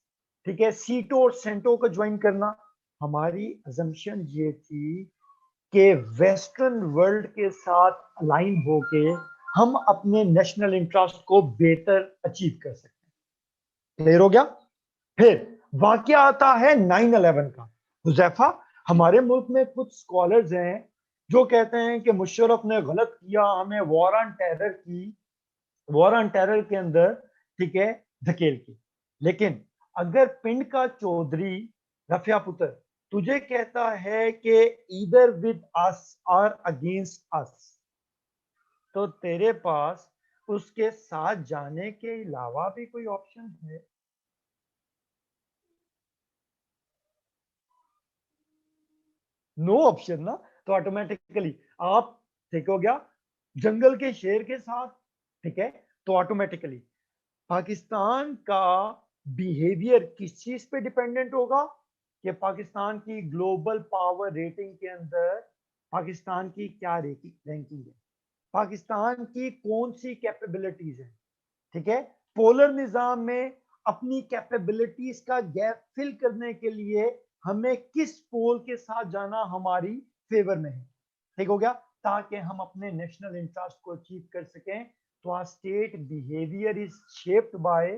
ठीक है, सीटो और सेंटो को ज्वाइन करना, हमारी अजम्पशन ये थी कि वेस्टर्न वर्ल्ड के साथ अलाइन होके हम अपने नेशनल इंटरेस्ट को बेहतर अचीव कर सकते हैं। क्लियर हो गया? फिर वाकया आता है 9/11 का। हुजैफा, हमारे मुल्क में कुछ स्कॉलर्स हैं जो कहते हैं कि मुशर्रफ ने गलत किया, हमें वॉर ऑन टेरर की, वॉर ऑन टेरर के अंदर, ठीक है, धकेल की। लेकिन अगर पिंड का चौधरी रफिया पुत्र तुझे कहता है कि ईदर विद अस और अगेंस्ट अस, तो तेरे पास उसके साथ जाने के अलावा भी कोई ऑप्शन है? नो ऑप्शन ना। तो ऑटोमेटिकली आप, ठीक हो गया, जंगल के शेर के साथ, ठीक है, तो ऑटोमेटिकली पाकिस्तान का बिहेवियर किस चीज पे डिपेंडेंट होगा? कि पाकिस्तान की ग्लोबल पावर रेटिंग के अंदर पाकिस्तान की क्या रैंकिंग है, पाकिस्तान की कौन सी कैपेबिलिटीज है। ठीक है। पोलर निजाम में अपनी कैपेबिलिटीज का गैप फिल करने के लिए हमें किस पोल के साथ जाना हमारी फेवर में है। ठीक हो गया, ताकि हम अपने नेशनल इंटरेस्ट को अचीव कर सकें। तो a state behaviour is shaped by,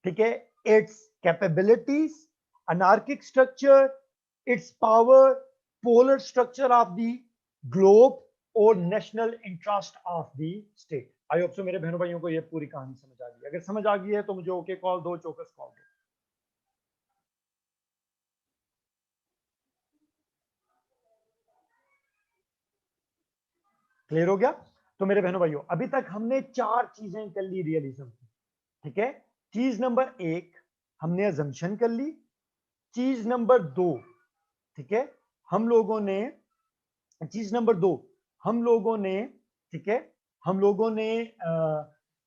ठीक है, its capabilities, anarchic structure, its power, polar structure of the globe और national interest of the state. I hope so मेरे बहनों भाइयों को ये पूरी कहानी समझ आ गई। अगर समझ आ गई है तो मुझे ओके कॉल दो, चौकस कॉल दो। क्लियर हो गया? तो मेरे बहनों भाइयों, अभी तक हमने 4 चीजें कर ली रियलिज्म की। ठीक है, चीज नंबर 1 हमने अजम्पशन कर ली। चीज नंबर 2, ठीक है, हम लोगों ने चीज नंबर 2 हम लोगों ने, ठीक है, हम लोगों ने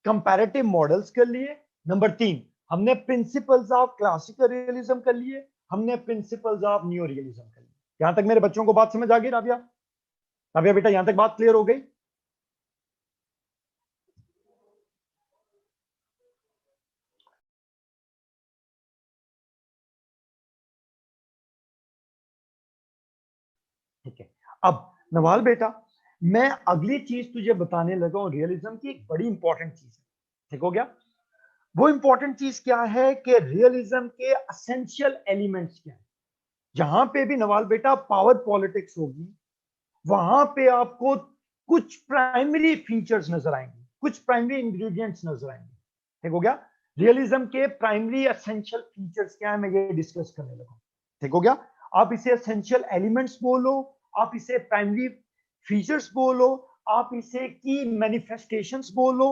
कंपैरेटिव मॉडल्स कर लिए। नंबर 3 हमने प्रिंसिपल्स ऑफ क्लासिकल रियलिज्म कर लिए, हमने प्रिंसिपल्स ऑफ न्यू रियलिज्म कर लिए। यहां तक मेरे बच्चों को बात समझ आ गई? राबिया, राबिया बेटा, यहां तक बात क्लियर हो गई? ठीक है, अब नवाल बेटा, मैं अगली चीज तुझे बताने लगा हूं रियलिज्म की, एक बड़ी इंपॉर्टेंट चीज है। ठीक हो गया? वो इंपॉर्टेंट चीज क्या है कि रियलिज्म के असेंशियल एलिमेंट्स क्या है। जहां पे भी नवाल बेटा पावर पॉलिटिक्स होगी, वहां पे आपको कुछ प्राइमरी फीचर्स नजर आएंगे, कुछ प्राइमरी इंग्रेडिएंट्स नजर आएंगे। ठीक हो गया? रियलिज्म के प्राइमरी एसेंशियल फीचर्स क्या है, मैं ये डिस्कस करने लगा। ठीक हो गया? आप इसे एसेंशियल एलिमेंट्स बोलो, आप इसे प्राइमरी फीचर्स बोलो, आप इसे की मैनिफेस्टेशंस बोलो,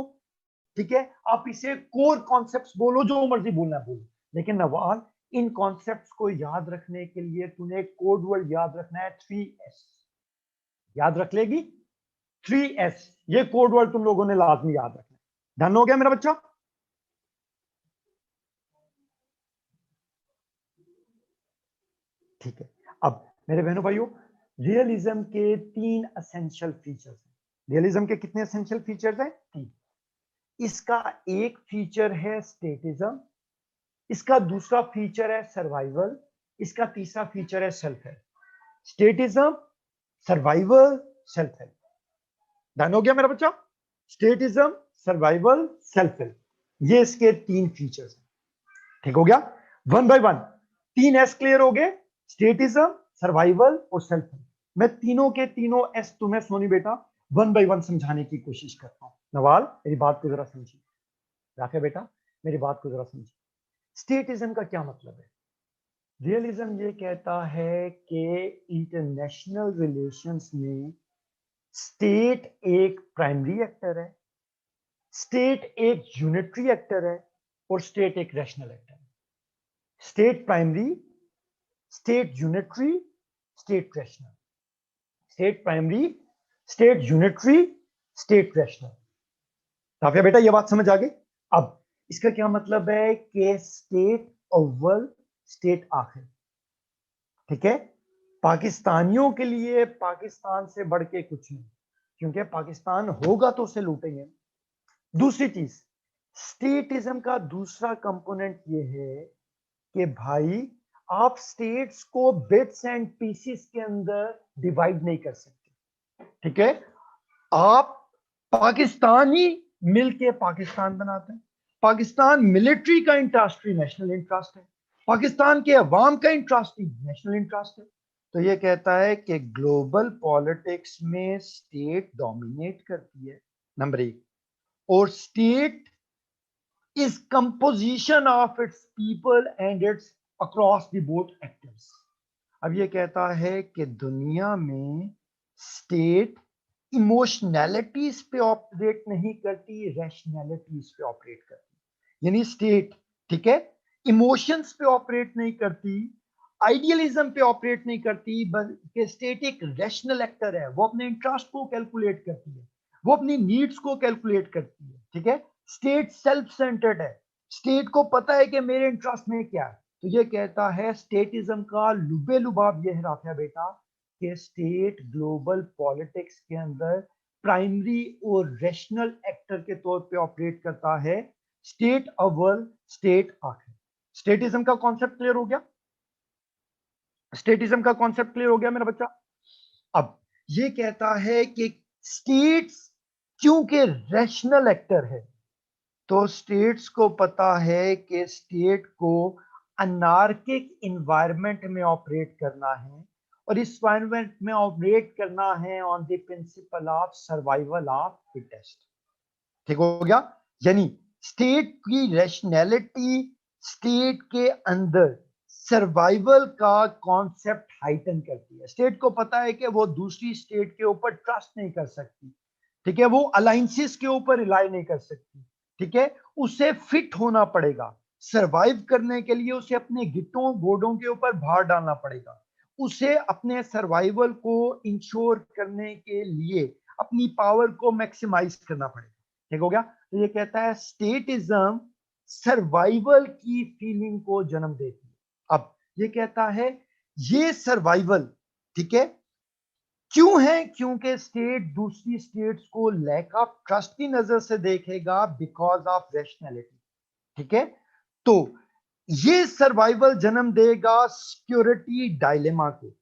ठीक है, आप इसे कोर कॉन्सेप्ट्स बोलो, जो मर्जी बोलना बोलो। लेकिन नवाल, इन कॉन्सेप्ट्स को याद रखने के लिए तूने कोड वर्ड याद रखना है, 3S। याद रख लेगी? 3S, ये कोड वर्ड तुम लोगों ने लाजमी याद रखना है। डन हो गया मेरा बच्चा? ठीक है, अब मेरे बहनों भाइयों, रियलिज्म के 3 एसेंशियल फीचर्स हैं। रियलिज्म के कितने एसेंशियल फीचर्स हैं? 3। इसका एक फीचर है स्टेटिज्म, इसका दूसरा फीचर है सर्वाइवल, इसका तीसरा फीचर है self help. Statism, survival, self help. Done हो गया मेरा बच्चा? स्टेटिज्म, सर्वाइवल, सेल्फ हेल्प, ये इसके 3 फीचर्स हैं। ठीक हो गया? One by one 3S clear हो गए, स्टेटिज्म, सर्वाइवल और सेल्फ हेल्प। मैं तीनों के तीनों एस तुम्हें सोनी बेटा वन बाय वन समझाने की कोशिश करता हूं। नवाल, मेरी बात को जरा समझिए। राफिया बेटा, मेरी बात को जरा समझिए। स्टेटिज्म का क्या मतलब है? रियलिज्म ये कहता है कि इंटरनेशनल रिलेशंस में स्टेट एक प्राइमरी एक्टर है, स्टेट एक यूनिटरी एक्टर है और स्टेट एक रैशनल एक्टर है। State primary, state unitary, state rational. State primary, state unitary, state rational. काफिया बेटा, ये बात समझ आ गई? अब इसका क्या मतलब है कि स्टेट अव्वल, स्टेट आखिर। ठीक है, पाकिस्तानियों के लिए पाकिस्तान से बढ़ के कुछ नहीं, क्योंकि पाकिस्तान होगा तो उसे लूटेंगे। दूसरी चीज, स्टेटिज्म का दूसरा कंपोनेंट ये है कि भाई, आप स्टेट्स को बिट्स एंड पीसेस के अंदर डिवाइड नहीं कर सकते। ठीक है, आप पाकिस्तानी मिलके पाकिस्तान बनाते हैं। पाकिस्तान मिलिट्री का इंटरेस्ट ही नेशनल इंटरेस्ट है, पाकिस्तान के अवाम का इंटरेस्ट ही नेशनल इंटरेस्ट है। तो ये कहता है कि ग्लोबल पॉलिटिक्स में स्टेट डोमिनेट करती है, नंबर 1। और state is composition of its people and its across the board actors। अब ये कहता है कि दुनिया में स्टेट इमोशनैलिटीज पे ऑपरेट नहीं करती, रैशनैलिटीज पे ऑपरेट करती। यानी स्टेट, ठीक है, इमोशंस पे ऑपरेट नहीं करती, आइडियलिज्म पे ऑपरेट नहीं करती, बल्कि स्टेट एक रैशनल एक्टर है। वो अपने इंटरेस्ट को कैलकुलेट करती है, वो अपनी नीड्स को कैलकुलेट करती है। ठीक है, स्टेट सेल्फ सेंटर्ड है, स्टेट को पता है कि मेरे इंटरेस्ट में क्या है। तो ये कहता है स्टेटिज्म का लुबे लुबाब ये है राफिया बेटा कि स्टेट ग्लोबल पॉलिटिक्स के अंदर प्राइमरी और रैशनल एक्टर के तौर पे ऑपरेट करता है। स्टेट अव्वल, स्टेट आखिर। स्टेटिज्म का कॉन्सेप्ट क्लियर हो गया? स्टेटिज्म का कॉन्सेप्ट क्लियर हो गया मेरा बच्चा? अब ये कहता है कि स्टेट्स क्योंकि रैशनल एक्टर है, तो स्टेट्स को पता है कि स्टेट को अनार्किक इन्वायरमेंट में ऑपरेट करना है, और इस इन्वायरमेंट में ऑपरेट करना है on the principle of survival of fittest. ठीक हो गया? यानी स्टेट की रैशनैलिटी स्टेट के अंदर सर्वाइवल का कॉन्सेप्ट हाइटन करती है। स्टेट को पता है कि वो दूसरी स्टेट के ऊपर ट्रस्ट नहीं कर सकती, ठीक है, वो अलायंसेस के ऊपर रिलाई नहीं कर सकती, ठीक है, उसे फिट होना पड़ेगा, सरवाइव करने के लिए उसे अपने गिट्टों गोडों के ऊपर भार डालना पड़ेगा, उसे अपने सर्वाइवल को इंश्योर करने के लिए अपनी पावर को मैक्सिमाइज करना पड़ेगा। ठीक हो गया? तो ये कहता है स्टेटिज्म सर्वाइवल की फीलिंग को जन्म देती है। अब ये कहता है ये सर्वाइवल, ठीक है, क्यों है? क्योंकि स्टेट दूसरी स्टेट्स को लैक ऑफ ट्रस्ट की नजर से देखेगा बिकॉज ऑफ रैशनैलिटी। ठीक है, तो ये सर्वाइवल जन्म देगा सिक्योरिटी डायलेमा को।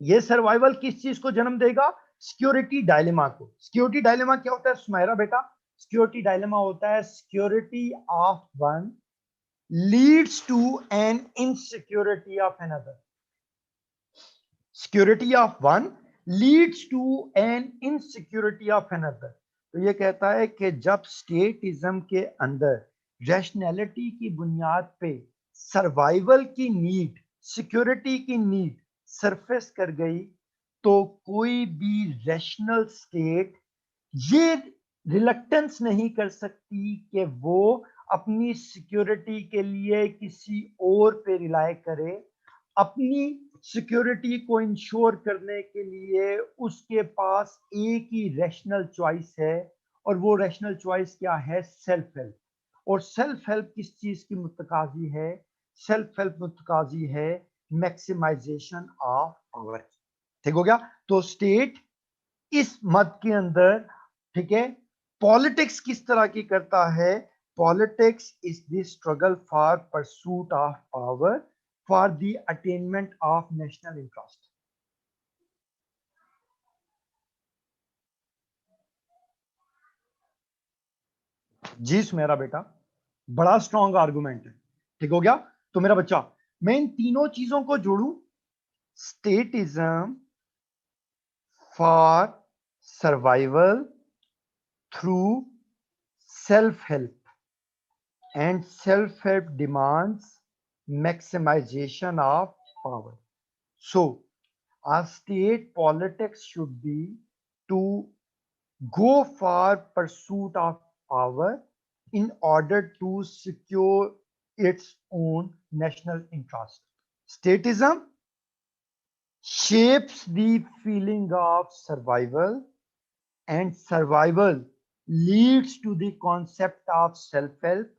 ये सर्वाइवल किस चीज को जन्म देगा? सिक्योरिटी डायलेमा को। सिक्योरिटी डायलेमा क्या होता है सुमेरा बेटा? सिक्योरिटी डायलेमा होता है security of one leads to an insecurity of another. Security of one leads to an insecurity of another. तो ये कहता है कि जब स्टेटिज्म के अंदर रैशनैलिटी की बुनियाद पे सर्वाइवल की नीड, सिक्योरिटी की नीड सरफेस कर गई, तो कोई भी रैशनल स्टेट ये रिलक्टेंस नहीं कर सकती कि वो अपनी सिक्योरिटी के लिए किसी और पे रिलाय करे। अपनी सिक्योरिटी को इंश्योर करने के लिए उसके पास एक ही रैशनल चॉइस है, और वो रैशनल चॉइस क्या है? Self help. और सेल्फ हेल्प किस चीज की मुतकाजी है? सेल्फ हेल्प मुतकाजी है मैक्सिमाइजेशन ऑफ पावर। ठीक हो गया? तो स्टेट इस मत के अंदर, ठीक है, पॉलिटिक्स किस तरह की करता है? Politics is the struggle for pursuit of power for the attainment of national interest. जी मेरा बेटा, बड़ा स्ट्रॉन्ग आर्गुमेंट है। ठीक हो गया? तो मेरा बच्चा, मैं इन तीनों चीजों को जोड़ू, statism for survival through self help, and self-help demands maximization of power. So, our state politics should be to go for pursuit of power in order to secure its own national interest. Statism shapes the feeling of survival, and survival leads to the concept of self-help,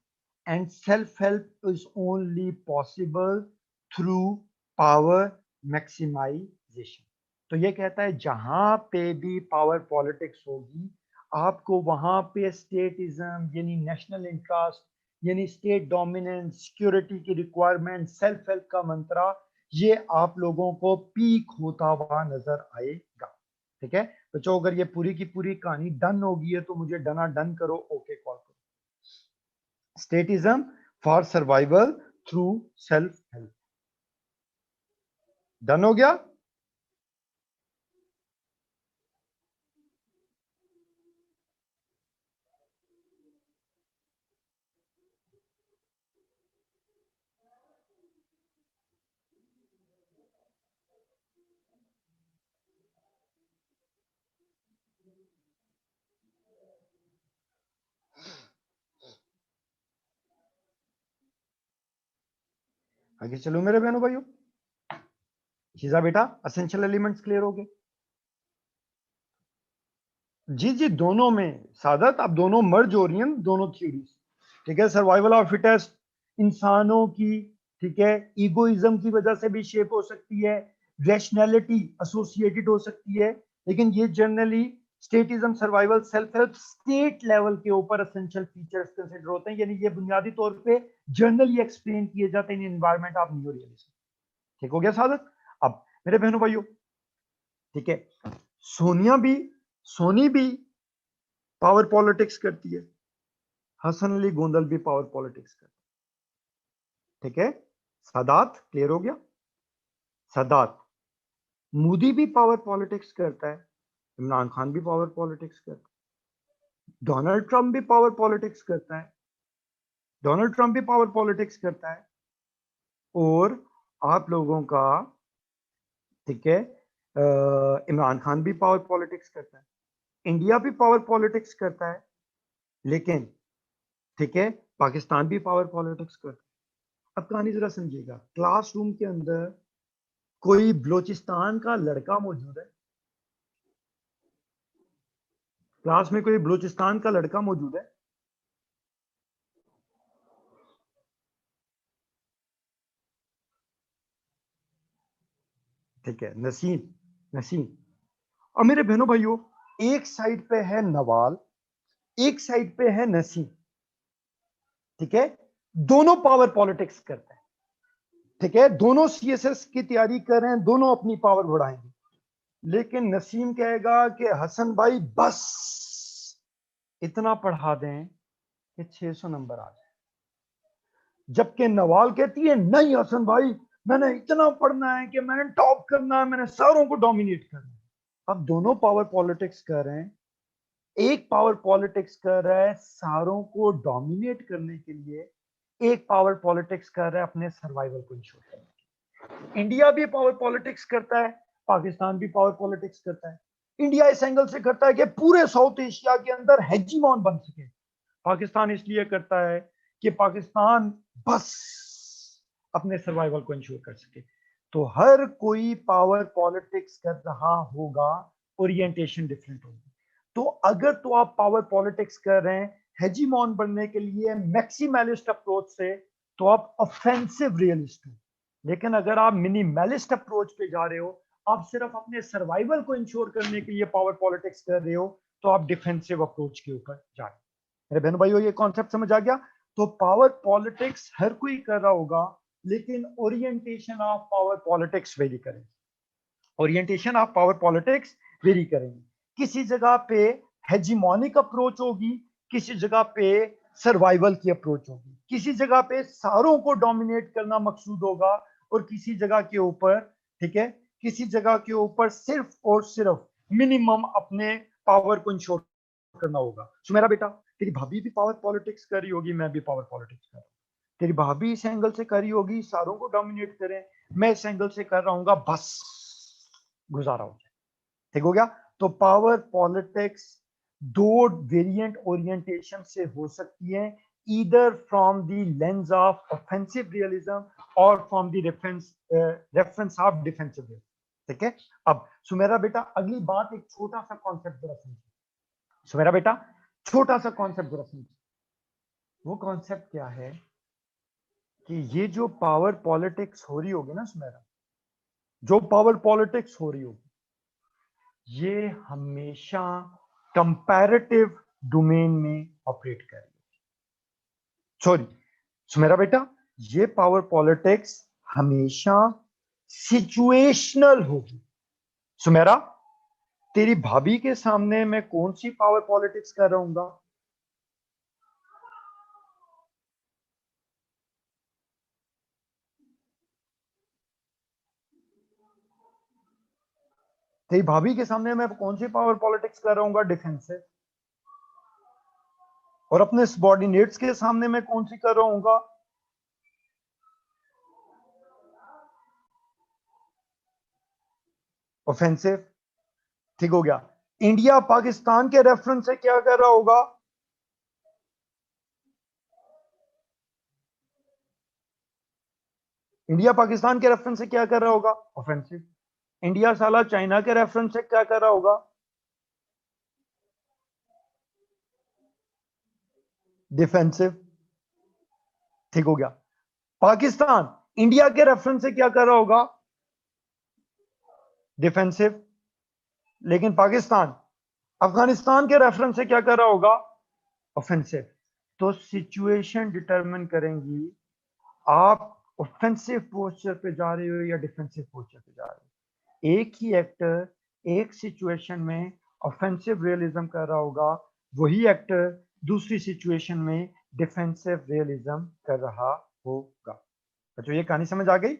and self-help is only possible through power maximization. तो ये कहता है जहां पे भी power politics होगी, आपको वहां पे स्टेटिज्म यानी नेशनल इंटरेस्ट, यानी स्टेट डोमिनेंस, सिक्योरिटी की रिक्वायरमेंट, सेल्फ हेल्प का मंत्रा, ये आप लोगों को पीक होता हुआ नजर आएगा। ठीक है बच्चों, अगर ये पूरी की पूरी कहानी डन होगी है तो मुझे डना डन करो, ओके कॉल करो। Statism for survival through self help, done हो गया? आगे चलो मेरे बहनों भाइयों। शीजा बेटा, असेंशियल एलिमेंट्स क्लियर हो गए? जी जी, दोनों में सादत, अब दोनों मर्ज हो रही हैं, दोनों थ्योरीज। ठीक है, सर्वाइवल ऑफ फिटेस्ट इंसानों की, ठीक है, ईगोइज्म की वजह से भी शेप हो सकती है, रैशनैलिटी एसोसिएटेड हो सकती है, लेकिन ये generally statism, survival, self help state level के ऊपर एसेंशियल फीचर्स कंसीडर होते हैं, यानी ये बुनियादी तौर पे जनरली एक्सप्लेन किए जाते हैं इन एनवायरनमेंट ऑफ न्यू रियलिज्म। ठीक हो गया सादत? अब मेरे बहनों भाइयों, ठीक है, सोनिया भी, सोनी भी पावर पॉलिटिक्स करती है, हसन अली गोंदल भी पावर पॉलिटिक्स करता है। ठीक है, सादात क्लियर हो गया? सादात, मोदी भी पावर पॉलिटिक्स करता है, इमरान खान भी पावर पॉलिटिक्स करता है, डोनाल्ड ट्रंप भी पावर पॉलिटिक्स करता है, डोनाल्ड ट्रंप भी पावर पॉलिटिक्स करता है, और आप लोगों का, ठीक है, इमरान खान भी पावर पॉलिटिक्स करता है, इंडिया भी पावर पॉलिटिक्स करता है, लेकिन ठीक है, पाकिस्तान भी पावर पॉलिटिक्स करता है। अब कहानी जरा समझिएगा, क्लासरूम के अंदर कोई बलोचिस्तान का लड़का मौजूद है, क्लास में कोई बलूचिस्तान का लड़का मौजूद है? ठीक है, नसीम, नसीम। और मेरे बहनों भाइयों, एक साइड पे है नवाल, एक साइड पे है नसीम। ठीक है, दोनों पावर पॉलिटिक्स करते हैं। ठीक है, दोनों सीएसएस की तैयारी कर रहे हैं, दोनों अपनी पावर बढ़ाएंगे। लेकिन नसीम कहेगा कि हसन भाई बस इतना पढ़ा दें कि 600 नंबर आ जाए, जबकि नवाल कहती है नहीं हसन भाई, मैंने इतना पढ़ना है कि मैंने टॉप करना है, मैंने सारों को डोमिनेट करना है। अब दोनों पावर पॉलिटिक्स कर रहे हैं। एक पावर पॉलिटिक्स कर रहा है सारों को डोमिनेट करने के लिए, एक पावर पॉलिटिक्स कर रहा है अपने सर्वाइवल को इंश्योर करने के लिए। इंडिया भी पावर पॉलिटिक्स करता है, पाकिस्तान भी पावर पॉलिटिक्स करता है। इंडिया इस एंगल से करता है कि पूरे साउथ एशिया के अंदर हेजीमॉन बन सके। पाकिस्तान इसलिए करता है कि पाकिस्तान बस अपने सर्वाइवल को इंश्योर कर सके। तो हर कोई पावर पॉलिटिक्स कर रहा होगा, ओरिएंटेशन डिफरेंट होगी। तो अगर तो आप पावर पॉलिटिक्स कर रहे हैं हेजीमॉन बनने के लिए मैक्सिमलिस्ट अप्रोच से, तो आप ऑफेंसिव रियलिस्ट हो। लेकिन अगर आप मिनिमलिस्ट अप्रोच पे जा रहे हो, आप सिर्फ अपने सर्वाइवल को इंश्योर करने के लिए पावर पॉलिटिक्स कर रहे हो, तो आप डिफेंसिव अप्रोच के ऊपर जा रहे हो। मेरे बहन भाइयों, ये कॉन्सेप्ट समझ आ गया? तो पावर पॉलिटिक्स हर कोई कर रहा होगा, लेकिन orientation of power politics vary करेंगे। Orientation of power politics vary करेंगे। किसी जगह पे हेजिमोनिक अप्रोच होगी, किसी जगह पे सर्वाइवल की अप्रोच होगी, किसी जगह पे सारों को डोमिनेट करना मकसूद होगा, और किसी जगह के ऊपर, ठीक है, किसी जगह के ऊपर सिर्फ और सिर्फ मिनिमम अपने पावर को इंश्योर करना होगा। सो मेरा बेटा, तेरी भाभी भी पावर पॉलिटिक्स कर रही होगी, मैं भी पावर पॉलिटिक्स कर रहा हूँ। तेरी भाभी इस एंगल से कर रही होगी सारों को डोमिनेट करें, मैं इस एंगल से कर रहा हूँ बस गुजारा हो जाए। ठीक हो गया? तो पावर पॉलिटिक्स दो वेरिएंट ओरिएंटेशन से हो सकती है, either from the lens of offensive realism और from the reference of defensive realism. ठीक है? अब सुमेरा बेटा, अगली बात, एक छोटा सा कॉन्सेप्ट जरा समझिए। सुमेरा बेटा, छोटा सा कॉन्सेप्ट जरा समझिए। वो कॉन्सेप्ट क्या है कि ये जो पावर पॉलिटिक्स हो रही होगी ना सुमेरा, जो पावर पॉलिटिक्स हो रही होगी, ये हमेशा कंपैरेटिव डोमेन में ऑपरेट करेगी। सॉरी सुमेरा बेटा, ये पावर पॉलिटिक्स हमेशा सिचुएशनल होगी। सुमेरा, तेरी भाभी के सामने मैं कौन सी पावर पॉलिटिक्स कर रहा हूँ? तेरी भाभी के सामने मैं कौन सी पावर पॉलिटिक्स कर रहा हूँ? डिफेंसिव। और अपने सबॉर्डिनेट्स के सामने मैं कौन सी कर रहा हूँ? ऑफेंसिव। ठीक हो गया? इंडिया पाकिस्तान के रेफरेंस से क्या कर रहा होगा? इंडिया पाकिस्तान के रेफरेंस से क्या कर रहा होगा? ऑफेंसिव। इंडिया साला चाइना के रेफरेंस से क्या कर रहा होगा? डिफेंसिव। ठीक हो गया? पाकिस्तान इंडिया के रेफरेंस से क्या कर रहा होगा? डिफेंसिव। लेकिन पाकिस्तान अफगानिस्तान के रेफरेंस से क्या कर रहा होगा? ऑफेंसिव। तो सिचुएशन डिटरमिन करेंगी आप ऑफेंसिव पोस्चर पे जा रहे हो या डिफेंसिव पोस्चर पे जा रहे हो। एक ही एक्टर एक सिचुएशन में ऑफेंसिव रियलिज्म कर रहा होगा, वही एक्टर दूसरी सिचुएशन में डिफेंसिव रियलिज्म कर रहा होगा। बच्चों, ये कहानी समझ आ गई?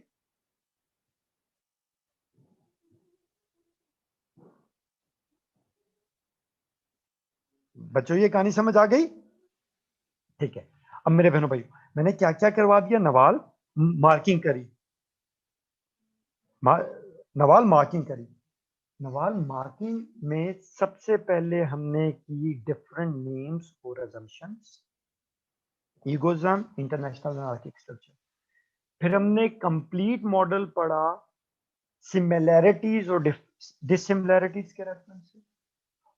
बच्चों, ये कहानी समझ आ गई? ठीक है। अब मेरे बहनों भाई, मैंने क्या क्या करवा दिया? नवाल मार्किंग करी, नवाल मार्किंग करी। नवाल मार्किंग में सबसे पहले हमने की डिफरेंट नेम्स और assumptions. Egoism, international anarchic structure. फिर हमने कंप्लीट मॉडल पढ़ा सिमिलैरिटीज और डिसिमिलैरिटीज के रेफरेंस से।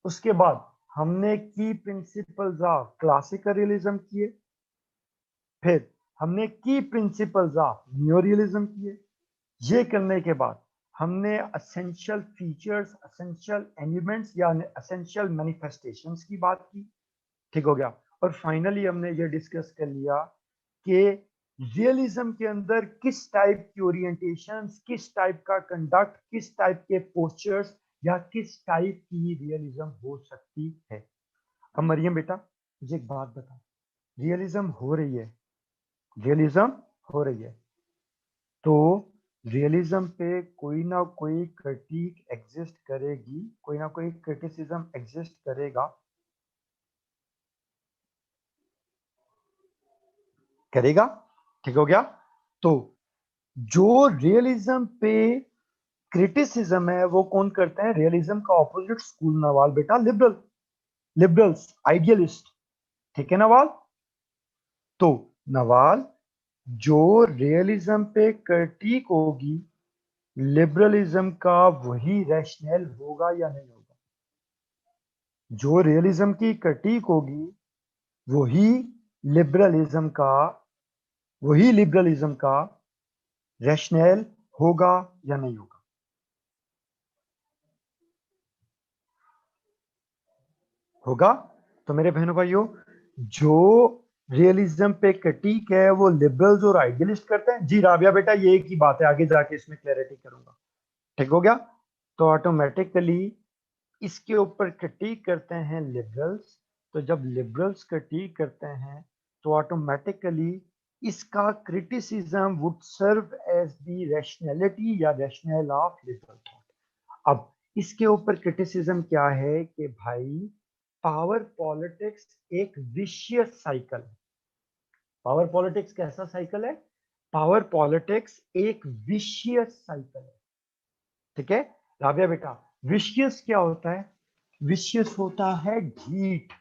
उसके बाद हमने की प्रिंसिपल्स ऑफ क्लासिकल रियलिज्म किए, फिर हमने की प्रिंसिपल्स ऑफ न्यूरियलिज्म किए। ये करने के बाद हमने असेंशियल फीचर्स, असेंशियल एलिमेंट्स या असेंशियल मैनिफेस्टेशंस की बात की, ठीक हो गया। और फाइनली हमने ये डिस्कस कर लिया कि रियलिज्म के अंदर किस टाइप की ओरिएंटेशंस, किस टाइप का कंडक्ट, किस टाइप के पोस्चर्स या किस टाइप की रियलिज्म हो सकती है। अब मरियम बेटा मुझे एक बात बता, रियलिज्म हो रही है, रियलिज्म हो रही है, तो रियलिज्म पे कोई ना कोई क्रिटिक एग्जिस्ट करेगी, कोई ना कोई क्रिटिसिज्म एग्जिस्ट करेगा, करेगा, ठीक हो गया। तो जो रियलिज्म पे क्रिटिसिज्म है वो कौन करते हैं? रियलिज्म का ऑपोजिट स्कूल नवाल बेटा, लिबरल, लिबरल्स, आइडियलिस्ट, ठीक है नवाल। तो नवाल जो रियलिज्म पे क्रिटिक होगी, लिबरलिज्म का वही रैशनल होगा या नहीं होगा? जो रियलिज्म की क्रिटिक होगी वही लिबरलिज्म का, वही लिबरलिज्म का रैशनल होगा या नहीं होगा? होगा। तो मेरे बहनों भाइयों, जो रियलिज्म पे क्रिटिक है वो लिबरल्स और आइडियलिस्ट करते हैं। जी राबिया बेटा ये एक ही बात है, आगे जाके इसमें क्लैरिटी करूंगा, ठीक हो गया। तो ऑटोमेटिकली इसके ऊपर क्रिटिक करते हैं लिबरल्स। तो जब लिबरल्स क्रिटिक करते हैं तो ऑटोमेटिकली इसका criticism would serve as the rationality या रैशनल ऑफ लिबरल थॉट। अब इसके ऊपर क्रिटिसिज्म क्या है कि भाई पावर पॉलिटिक्स एक विशियस साइकिल है। पावर पॉलिटिक्स कैसा साइकिल है? पावर पॉलिटिक्स एक विशियस साइकिल है, ठीक है राबिया बेटा। विशियस क्या होता है? विशियस होता है ढीठ,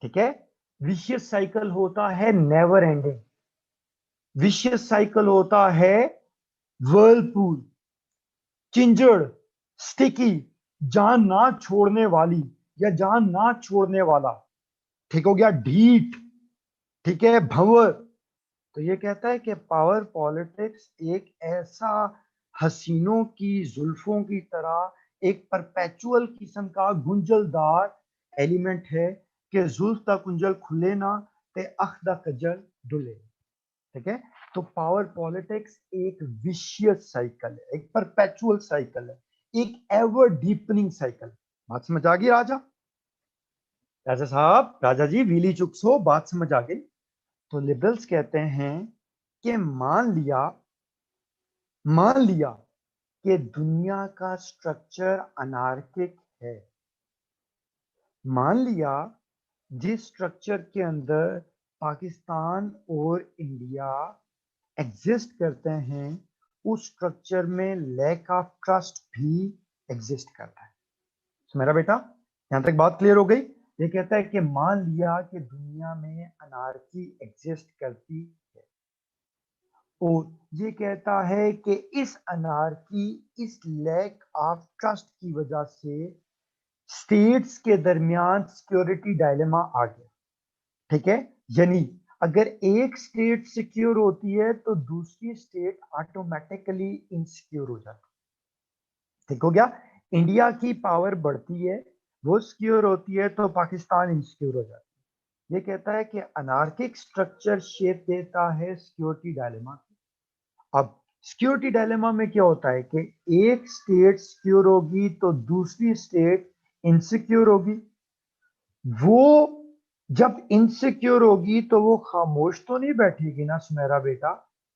ठीक है। विशियस साइकिल होता है नेवर एंडिंग, विशियस साइकिल होता है वर्लपूल, चिंजड़, स्टिकी, जान ना छोड़ने वाली या जान ना छोड़ने वाला, ठीक हो गया, ढीठ, ठीक है, भंवर। तो ये कहता है कि पावर पॉलिटिक्स एक ऐसा हसीनों की जुल्फों की तरह एक परपेचुअल किस्म का गुंजलदार एलिमेंट है कि जुल्फ दा कुंजल खुले ना ते अख दा कजल डुले, ठीक है। तो पावर पॉलिटिक्स एक विशियस साइकिल है, एक परपेचुअल साइकिल है, एक एवर डीपनिंग साइकिल। बात समझ आ गई राजा? राजा साहब, राजा जी वीली चुप्स हो, बात समझ आ गई? तो लिबरल्स कहते हैं कि मान लिया कि दुनिया का स्ट्रक्चर अनार्किक है, मान लिया जिस स्ट्रक्चर के अंदर पाकिस्तान और इंडिया एग्जिस्ट करते हैं उस स्ट्रक्चर में लैक ऑफ ट्रस्ट भी एग्जिस्ट करता है। तो मेरा बेटा यहां तक बात क्लियर हो गई? ये कहता है कि मान लिया कि दुनिया में अनार्की एग्जिस्ट करती है, और ये कहता है कि इस अनार्की, इस लैक ऑफ ट्रस्ट की वजह से स्टेट्स के दरमियान सिक्योरिटी डायलेमा आ गया, ठीक है। यानी अगर एक स्टेट सिक्योर होती है तो दूसरी स्टेट ऑटोमेटिकली इनसिक्योर हो जाती है, ठीक हो गया। इंडिया की पावर बढ़ती है, वो सिक्योर होती है तो पाकिस्तान इनसिक्योर हो जाता है। ये कहता है कि अनार्किक स्ट्रक्चर शेप देता है सिक्योरिटी डायलेमा। अब सिक्योरिटी डायलेमा में क्या होता है कि एक स्टेट सिक्योर होगी तो दूसरी स्टेट इनसिक्योर होगी। वो जब इनसिक्योर होगी तो वो खामोश तो नहीं बैठेगी ना सुमेरा बेटा,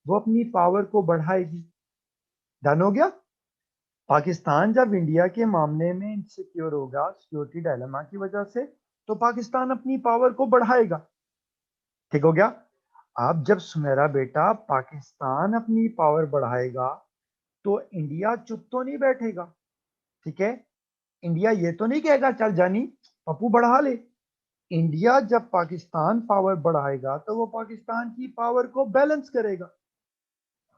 वो अपनी पावर को बढ़ाएगी। डन हो गया? पाकिस्तान जब इंडिया के मामले में इनसिक्योर होगा सिक्योरिटी डायलेमा की वजह से, तो पाकिस्तान अपनी पावर को बढ़ाएगा, ठीक हो गया। अब जब सुमेरा बेटा पाकिस्तान अपनी पावर बढ़ाएगा तो इंडिया चुप तो नहीं बैठेगा, ठीक है। इंडिया ये तो नहीं कहेगा चल जानी पप्पू बढ़ा ले, इंडिया जब पाकिस्तान पावर बढ़ाएगा तो वो पाकिस्तान की पावर को बैलेंस करेगा,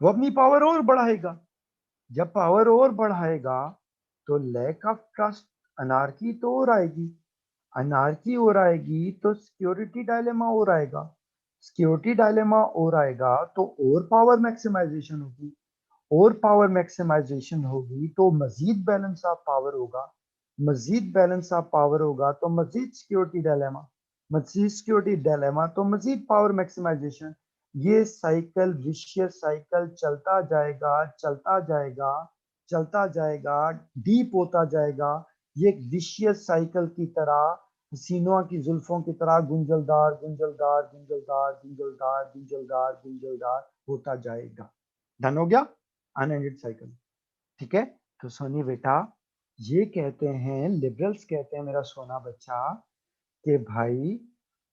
वो अपनी पावर और बढ़ाएगा। जब पावर और बढ़ाएगा तो लैक ऑफ ट्रस्ट, अनार्की तो और आएगी। अनार्की और आएगी तो सिक्योरिटी डायलेमा और आएगा। सिक्योरिटी डायलेमा और आएगा तो और पावर मैक्सिमाइजेशन होगी। और पावर मैक्सिमाइजेशन होगी तो मजीद बैलेंस ऑफ पावर होगा। मजीद बैलेंस ऑफ पावर होगा तो मजीद सिक्योरिटी डायलेमा। मजीद सिक्योरिटी डायलेमा तो मजीद पावर मैक्सिमाइजेशन। ये साइकिल, विशियस साइकिल चलता जाएगा, चलता जाएगा, चलता जाएगा, डीप होता जाएगा। ये एक विशियस साइकिल की तरह, हसीनों की जुल्फों की तरह गुंजलदार गुंजलदार गुंजलदार गुंजलदार गुंजलदार गुंजलदार होता जाएगा। डन हो गया? अनएंडेड साइकिल। ठीक है, तो सोनी बेटा, ये कहते हैं, लिबरल्स कहते हैं मेरा सोना बच्चा, कि भाई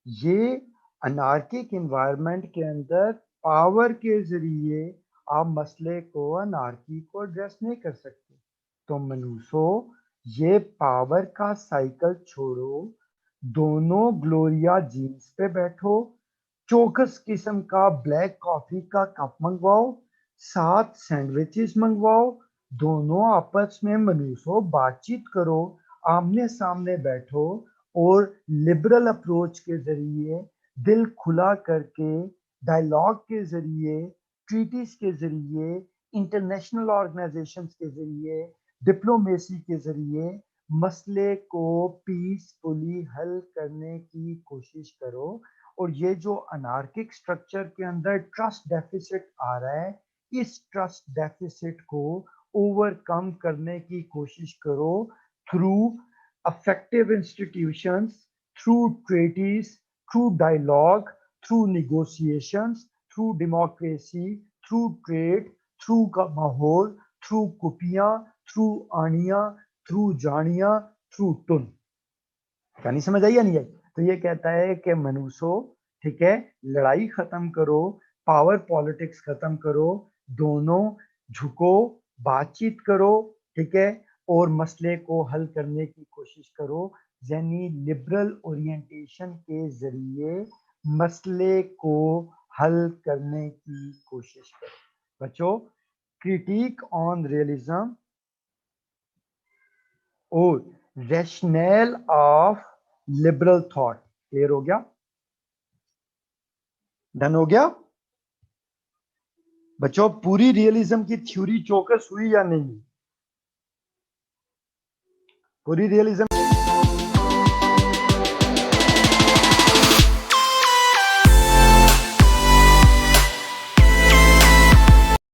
ये अनार्किक इन्वायरमेंट के अंदर पावर के जरिए आप मसले को, अनार्की को एड्रेस नहीं कर सकते। तो मनुष्यो, ये पावर का साइकिल छोड़ो, दोनों ग्लोरिया जीन्स पे बैठो, चौकस किस्म का ब्लैक कॉफी का कप मंगवाओ, 7 सैंडविचेस मंगवाओ, दोनों आपस में मनुष्यों बातचीत करो, आमने सामने बैठो और लिबरल अप्रोच के जरिए, दिल खुला करके, डायलॉग के जरिए, ट्रीटीज के जरिए, इंटरनेशनल ऑर्गेनाइजेशंस के जरिए, डिप्लोमेसी के जरिए मसले को पीसफुली हल करने की कोशिश करो। और ये जो अनार्किक स्ट्रक्चर के अंदर ट्रस्ट डेफिसिट आ रहा है, इस ट्रस्ट डेफिसिट को ओवरकम करने की कोशिश करो through effective institutions, through treaties, through dialogue, through negotiations, through democracy, through trade, through माहौल, through कुपियां, through आनिया, through जानिया, through टुन। कहानी समझ आई या नहीं आई? तो ये कहता है कि मनुष्यो, ठीक है, लड़ाई खत्म करो, पावर पॉलिटिक्स खत्म करो, दोनों झुको, बातचीत करो, ठीक है, और मसले को हल करने की कोशिश करो। यानी लिबरल ओरिएंटेशन के जरिए मसले को हल करने की कोशिश करो। बच्चों, क्रिटिक ऑन रियलिज्म और rational of liberal thought. Clear हो गया? डन हो गया? बच्चों, पूरी रियलिज्म की थ्योरी चौकस हुई या नहीं? पूरी रियलिज्म